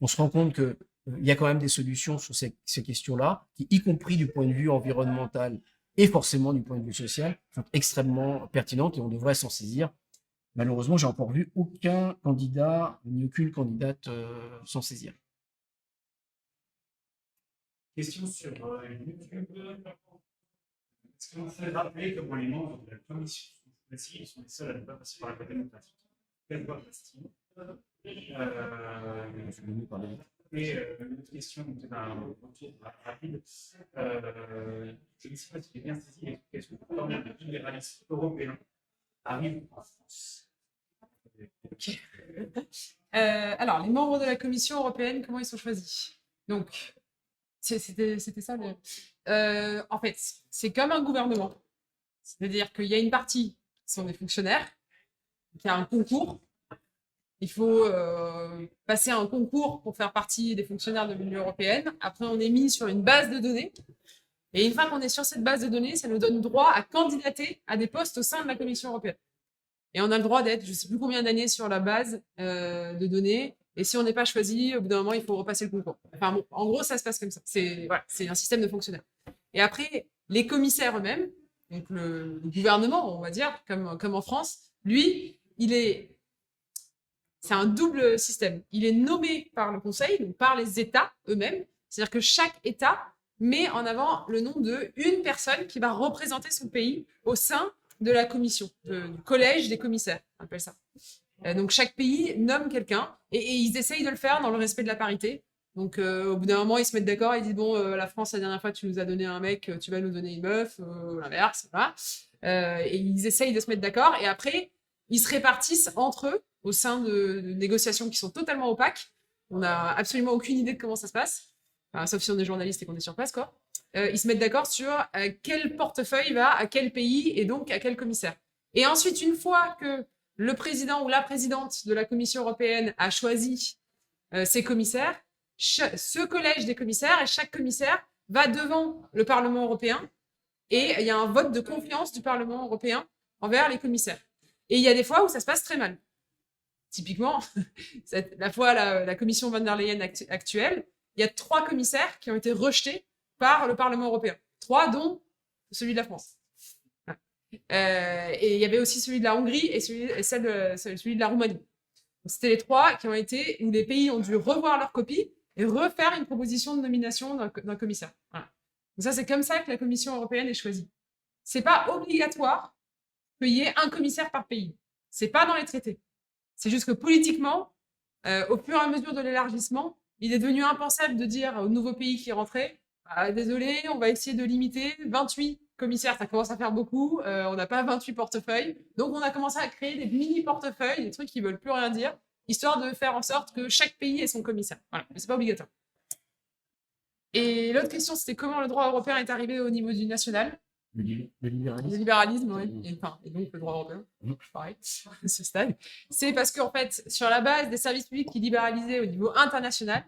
on se rend compte qu'il y a quand même des solutions sur ces questions-là, qui, y compris du point de vue environnemental et forcément du point de vue social, sont extrêmement pertinentes et on devrait s'en saisir. Malheureusement, j'ai encore vu aucun candidat ni aucune candidate s'en saisir. Question sur YouTube. Est-ce que vous pouvez rappeler comment les membres de la commission sont les seuls à ne pas passer par la voie démocratique? Quelle voie passe-t-il? Et une autre question, peut-être un retour rapide. Je ne sais pas si j'ai bien saisi l'explication de comment le libéralisme européen arrive en France. Alors, les membres de la Commission européenne, comment ils sont choisis? Donc, c'était ça. En fait, c'est comme un gouvernement. C'est-à-dire qu'il y a une partie qui sont des fonctionnaires, qui a un concours. Il faut passer un concours pour faire partie des fonctionnaires de l'Union européenne. Après, on est mis sur une base de données. Et une fois qu'on est sur cette base de données, ça nous donne droit à candidater à des postes au sein de la Commission européenne. Et on a le droit d'être, je ne sais plus combien d'années sur la base de données. Et si on n'est pas choisi, au bout d'un moment, il faut repasser le concours. Enfin bon, en gros, ça se passe comme ça. C'est un système de fonctionnaires. Et après, les commissaires eux-mêmes, donc le gouvernement, on va dire, comme en France, lui, c'est un double système. Il est nommé par le Conseil, donc par les États eux-mêmes. C'est-à-dire que chaque État met en avant le nom de une personne qui va représenter son pays au sein de la commission, du collège des commissaires, on appelle ça. Donc chaque pays nomme quelqu'un et ils essayent de le faire dans le respect de la parité. Donc au bout d'un moment, ils se mettent d'accord, ils disent bon, la France, la dernière fois, tu nous as donné un mec, tu vas nous donner une meuf, l'inverse, voilà. Et ils essayent de se mettre d'accord et après, ils se répartissent entre eux au sein de négociations qui sont totalement opaques. On n'a absolument aucune idée de comment ça se passe, enfin, sauf si on est journaliste et qu'on est sur place, quoi. Ils se mettent d'accord sur quel portefeuille va à quel pays et donc à quel commissaire. Et ensuite, une fois que le président ou la présidente de la Commission européenne a choisi ses commissaires, ce collège des commissaires et chaque commissaire va devant le Parlement européen et il y a un vote de confiance du Parlement européen envers les commissaires. Et il y a des fois où ça se passe très mal. Typiquement, la commission von der Leyen actuelle, il y a 3 commissaires qui ont été rejetés par le Parlement européen. 3, dont celui de la France. Et il y avait aussi celui de la Hongrie et celui de la Roumanie. C'était les 3 qui ont été, où les pays ont dû revoir leur copie et refaire une proposition de nomination d'un commissaire. Voilà. Donc ça, c'est comme ça que la Commission européenne est choisie. C'est pas obligatoire qu'il y ait un commissaire par pays. C'est pas dans les traités. C'est juste que politiquement, au fur et à mesure de l'élargissement, il est devenu impensable de dire aux nouveaux pays qui rentraient désolé, on va essayer de limiter 28 commissaires, ça commence à faire beaucoup, on n'a pas 28 portefeuilles, donc on a commencé à créer des mini-portefeuilles, des trucs qui veulent plus rien dire, histoire de faire en sorte que chaque pays ait son commissaire. Voilà, mais c'est pas obligatoire. Et l'autre question, c'était comment le droit européen est arrivé au niveau du national. Le libéralisme. Le libéralisme, oui. Et donc le droit européen, pareil, à ce stade. C'est parce qu'en fait, sur la base des services publics qui libéralisaient au niveau international,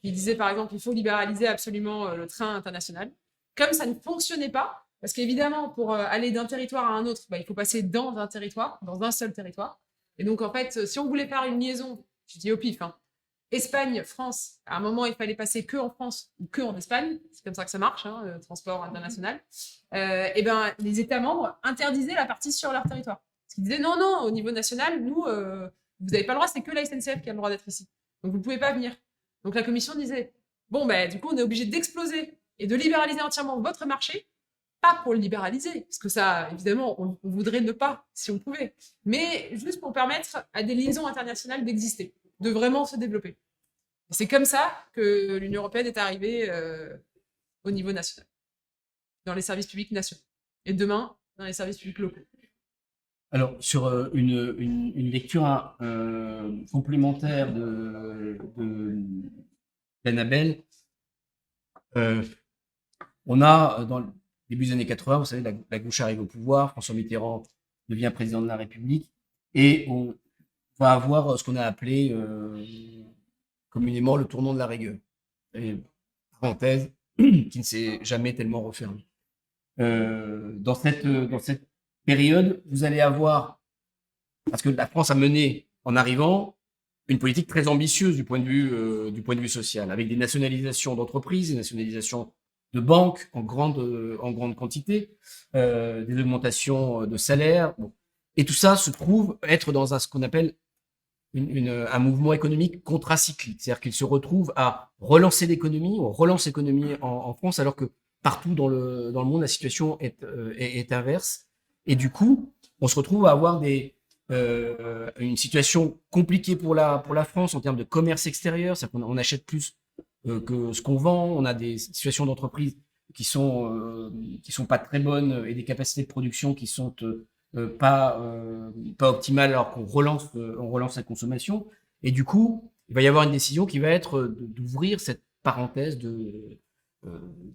qui disaient par exemple qu'il faut libéraliser absolument le train international, comme ça ne fonctionnait pas, parce qu'évidemment, pour aller d'un territoire à un autre, il faut passer dans un territoire, dans un seul territoire. Et donc, en fait, si on voulait faire une liaison, je dis au pif, Espagne, France, à un moment, il fallait passer que en France ou que en Espagne. C'est comme ça que ça marche, le transport international. Et ben, les États membres interdisaient la partie sur leur territoire. Parce qu'ils disaient non, non, au niveau national, nous, vous n'avez pas le droit, c'est que la SNCF qui a le droit d'être ici. Donc, vous ne pouvez pas venir. Donc, la Commission disait bon, du coup, on est obligé d'exploser et de libéraliser entièrement votre marché. Pas pour le libéraliser, parce que ça, évidemment, on voudrait ne pas, si on pouvait, mais juste pour permettre à des liaisons internationales d'exister, de vraiment se développer. C'est comme ça que l'Union européenne est arrivée au niveau national, dans les services publics nationaux, et demain, dans les services publics locaux. Alors, sur une lecture complémentaire d'Annabelle, on a, dans le début des années 80, vous savez, la gauche arrive au pouvoir, François Mitterrand devient président de la République, et on va avoir ce qu'on a appelé communément le tournant de la rigueur. Et, parenthèse, qui ne s'est jamais tellement refermé. Dans cette période, vous allez avoir, parce que la France a mené, en arrivant, une politique très ambitieuse du point de vue social, avec des nationalisations d'entreprises, des nationalisations de banques en grande quantité, des augmentations de salaires. Bon. Et tout ça se trouve être dans ce qu'on appelle un mouvement économique contracyclique. C'est-à-dire qu'il se retrouve à relancer l'économie, on relance l'économie en France, alors que partout dans le monde, la situation est inverse. Et du coup, on se retrouve à avoir une situation compliquée pour la France en termes de commerce extérieur. C'est-à-dire qu'on achète plus que ce qu'on vend. On a des situations d'entreprise qui sont pas très bonnes et des capacités de production qui sont pas optimales alors qu'on relance la consommation. Et du coup, il va y avoir une décision qui va être d'ouvrir cette parenthèse de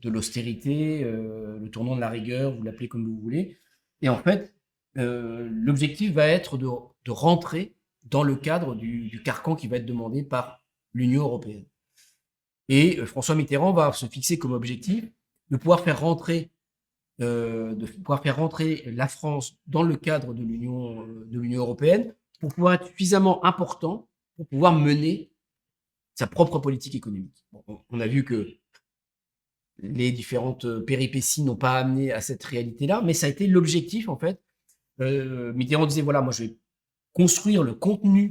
l'austérité, le tournant de la rigueur, vous l'appelez comme vous voulez. Et en fait, l'objectif va être de rentrer dans le cadre du carcan qui va être demandé par l'Union européenne. Et François Mitterrand va se fixer comme objectif de pouvoir faire rentrer la France dans le cadre de l'Union européenne pour pouvoir être suffisamment important pour pouvoir mener sa propre politique économique. Bon, on a vu que les différentes péripéties n'ont pas amené à cette réalité-là, mais ça a été l'objectif, en fait. Mitterrand disait, voilà, moi, je vais construire le contenant,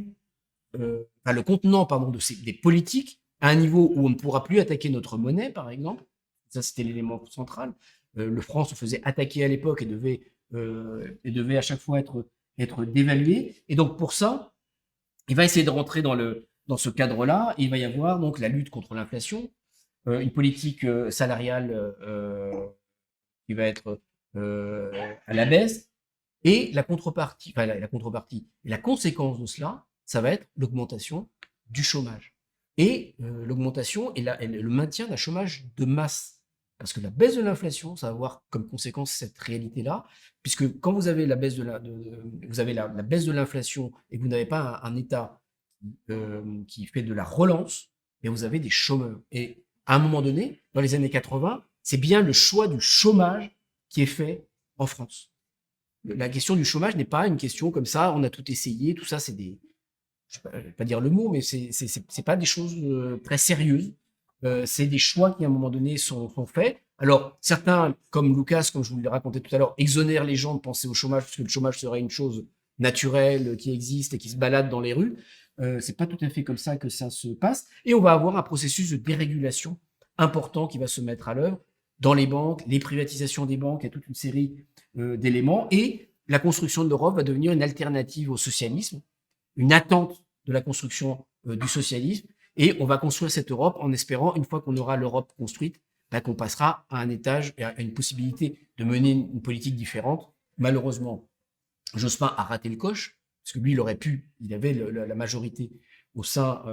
des politiques à un niveau où on ne pourra plus attaquer notre monnaie, par exemple. Ça, c'était l'élément central. Le franc se faisait attaquer à l'époque et devait à chaque fois être dévalué. Et donc, pour ça, il va essayer de rentrer dans ce cadre-là. Il va y avoir donc la lutte contre l'inflation, une politique salariale qui va être à la baisse, et la contrepartie, la conséquence de cela, ça va être l'augmentation du chômage. Et l'augmentation et le maintien d'un chômage de masse. Parce que la baisse de l'inflation, ça va avoir comme conséquence cette réalité-là, puisque quand vous avez la baisse la baisse de l'inflation et que vous n'avez pas un État qui fait de la relance, et vous avez des chômeurs. Et à un moment donné, dans les années 80, c'est bien le choix du chômage qui est fait en France. La question du chômage n'est pas une question comme ça, on a tout essayé, tout ça, c'est des, je ne vais pas dire le mot, mais c'est pas des choses très sérieuses. C'est des choix qui, à un moment donné, sont faits. Alors, certains, comme Lucas, comme je vous l'ai raconté tout à l'heure, exonèrent les gens de penser au chômage, parce que le chômage serait une chose naturelle qui existe et qui se balade dans les rues. C'est pas tout à fait comme ça que ça se passe. Et on va avoir un processus de dérégulation important qui va se mettre à l'œuvre dans les banques, les privatisations des banques, il y a toute une série d'éléments. Et la construction de l'Europe va devenir une alternative au socialisme, une attente de la construction du socialisme. Et on va construire cette Europe en espérant, une fois qu'on aura l'Europe construite, qu'on passera à un étage et à une possibilité de mener une politique différente. Malheureusement, Jospin a raté le coche, parce que lui, il avait la majorité au sein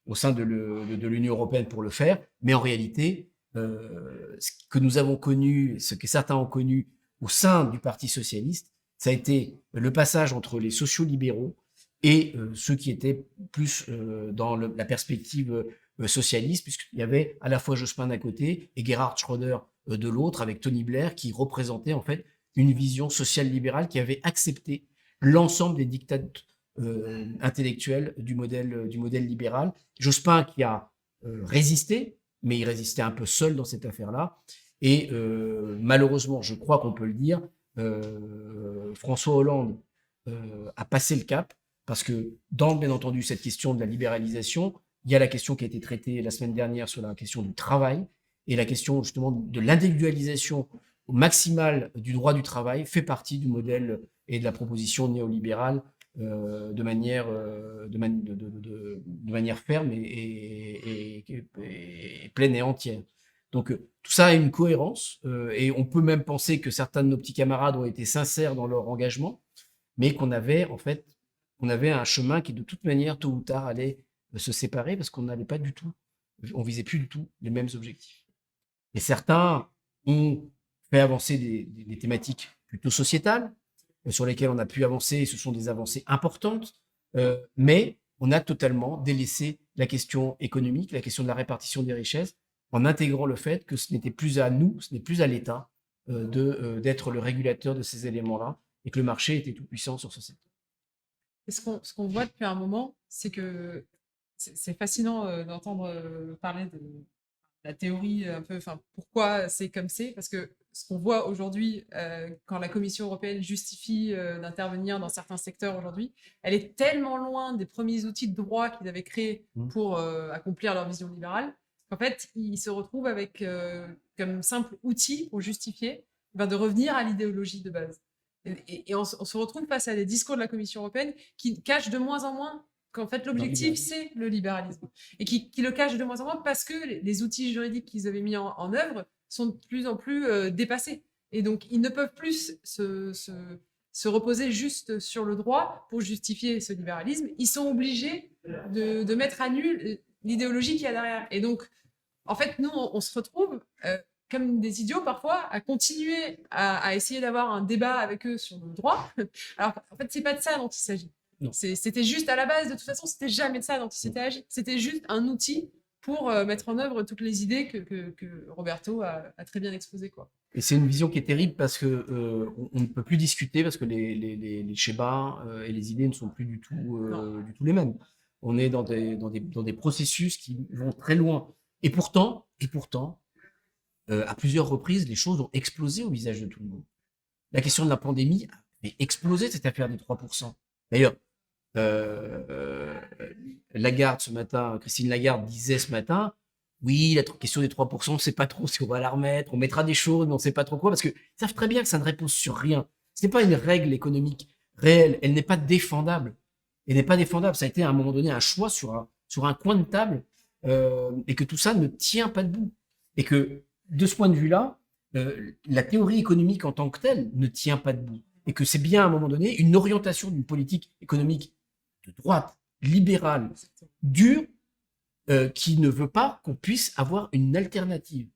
de l'Union européenne pour le faire. Mais en réalité, ce que nous avons connu, ce que certains ont connu au sein du Parti socialiste, ça a été le passage entre les sociaux-libéraux et ceux qui étaient plus dans la perspective socialiste, puisqu'il y avait à la fois Jospin d'un côté et Gerhard Schröder de l'autre, avec Tony Blair qui représentait en fait une vision social-libérale qui avait accepté l'ensemble des dictats intellectuels du modèle libéral. Jospin qui a résisté, mais il résistait un peu seul dans cette affaire-là. Et malheureusement, je crois qu'on peut le dire, François Hollande a passé le cap, parce que dans, bien entendu, cette question de la libéralisation, il y a la question qui a été traitée la semaine dernière sur la question du travail, et la question justement de l'individualisation maximale du droit du travail fait partie du modèle et de la proposition néolibérale de manière ferme et pleine et entière. Donc tout ça a une cohérence, et on peut même penser que certains de nos petits camarades ont été sincères dans leur engagement, mais qu'on avait un chemin qui de toute manière, tôt ou tard, allait se séparer, parce qu'on n'allait pas du tout, on visait plus du tout les mêmes objectifs. Et certains ont fait avancer des thématiques plutôt sociétales, sur lesquelles on a pu avancer, et ce sont des avancées importantes, mais on a totalement délaissé la question économique, la question de la répartition des richesses, en intégrant le fait que ce n'était plus à nous, ce n'est plus à l'État d'être le régulateur de ces éléments-là, et que le marché était tout puissant sur ce secteur. Et ce qu'on voit depuis un moment, c'est que c'est fascinant d'entendre parler de la théorie un peu, enfin, pourquoi c'est comme c'est, parce que ce qu'on voit aujourd'hui, quand la Commission européenne justifie d'intervenir dans certains secteurs aujourd'hui, elle est tellement loin des premiers outils de droit qu'ils avaient créés pour accomplir leur vision libérale, qu'en fait, ils se retrouvent avec comme simple outil pour justifier de revenir à l'idéologie de base. Et on se retrouve face à des discours de la Commission européenne qui cachent de moins en moins qu'en fait l'objectif c'est le libéralisme, et qui le cachent de moins en moins parce que les outils juridiques qu'ils avaient mis en œuvre sont de plus en plus dépassés, et donc ils ne peuvent plus se reposer juste sur le droit pour justifier ce libéralisme. Ils sont obligés de mettre à nu l'idéologie qu'il y a derrière, et donc en fait nous on se retrouve comme des idiots parfois, à continuer à essayer d'avoir un débat avec eux sur le droit. Alors, en fait, c'est pas de ça dont il s'agit. C'était juste à la base, de toute façon, c'était jamais de ça dont il s'était agi. C'était juste un outil pour mettre en œuvre toutes les idées que Roberto a très bien exposées, quoi. Et c'est une vision qui est terrible, parce que on ne peut plus discuter, parce que les schémas et les idées ne sont plus du tout les mêmes. On est dans des processus qui vont très loin. Et pourtant, à plusieurs reprises, les choses ont explosé au visage de tout le monde. La question de la pandémie a explosé, cette affaire des 3%. D'ailleurs, Lagarde ce matin, Christine Lagarde disait ce matin, oui, la question des 3%, on ne sait pas trop si on va la remettre, on mettra des choses, mais on ne sait pas trop quoi, parce qu'ils savent très bien que ça ne repose sur rien. Ce n'est pas une règle économique réelle, elle n'est pas défendable. Elle n'est pas défendable. Ça a été à un moment donné un choix sur un coin de table, et que tout ça ne tient pas debout. Et que de ce point de vue-là, la théorie économique en tant que telle ne tient pas debout. Et que c'est bien à un moment donné une orientation d'une politique économique de droite, libérale, dure, qui ne veut pas qu'on puisse avoir une alternative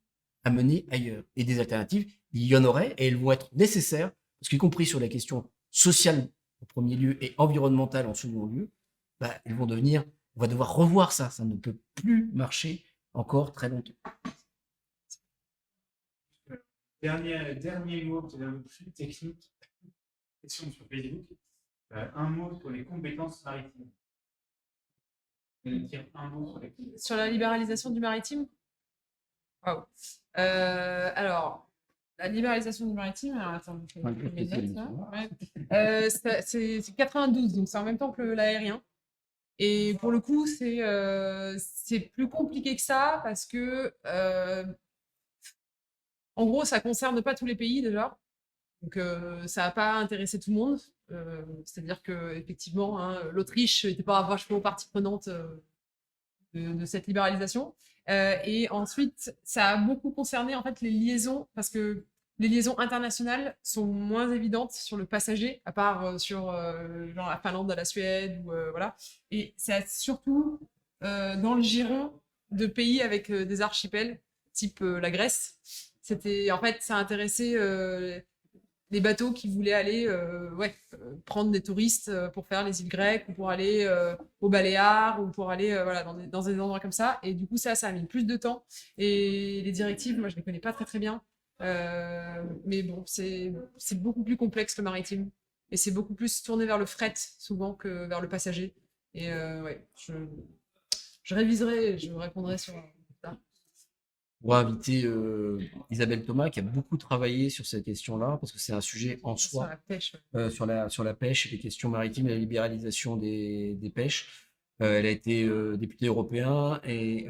à mener ailleurs. Et des alternatives, il y en aurait, et elles vont être nécessaires, parce qu'y compris sur la question sociale en premier lieu et environnementale en second lieu, bah, elles vont devenir, on va devoir revoir ça. Ça ne peut plus marcher encore très longtemps. Dernier mot, peut-être un peu plus technique. Question sur Facebook. Un mot sur les compétences maritimes. Dire un mot sur les... Sur la libéralisation du maritime. Waouh. Alors, la libéralisation du maritime, alors attends, je vais mes notes, là. Ouais. C'est 92, donc c'est en même temps que l'aérien. Et pour le coup, c'est plus compliqué que ça parce que, en gros, ça concerne pas tous les pays déjà. Donc, ça n'a pas intéressé tout le monde. C'est-à-dire que effectivement, hein, l'Autriche n'était pas vachement partie prenante de cette libéralisation. Et ensuite, ça a beaucoup concerné en fait les liaisons, parce que les liaisons internationales sont moins évidentes sur le passager, à part sur genre la Finlande, la Suède, ou, voilà. Et c'est surtout dans le giron de pays avec des archipels, type la Grèce. En fait, ça intéressait des bateaux qui voulaient aller prendre des touristes pour faire les îles grecques, ou pour aller aux Baléares, ou pour aller voilà, dans des endroits comme ça. Et du coup, ça a mis plus de temps. Et les directives, moi, je ne les connais pas très très bien. Mais bon, c'est beaucoup plus complexe le maritime. Et c'est beaucoup plus tourné vers le fret, souvent, que vers le passager. Et ouais, je réviserai et je répondrai sur ça. On va inviter Isabelle Thomas, qui a beaucoup travaillé sur cette question-là, parce que c'est un sujet en Sur soi, la pêche. sur la pêche et les questions maritimes et la libéralisation des pêches. Elle a été députée européen et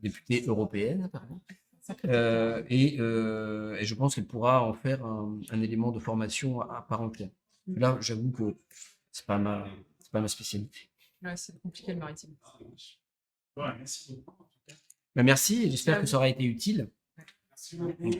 députée européenne, pardon. Et je pense qu'elle pourra en faire un élément de formation à part entière. Là, j'avoue que c'est pas ma spécialité. Ouais, c'est compliqué le maritime. Ouais, merci beaucoup. Ben, merci, et j'espère que ça aura été utile. Merci beaucoup.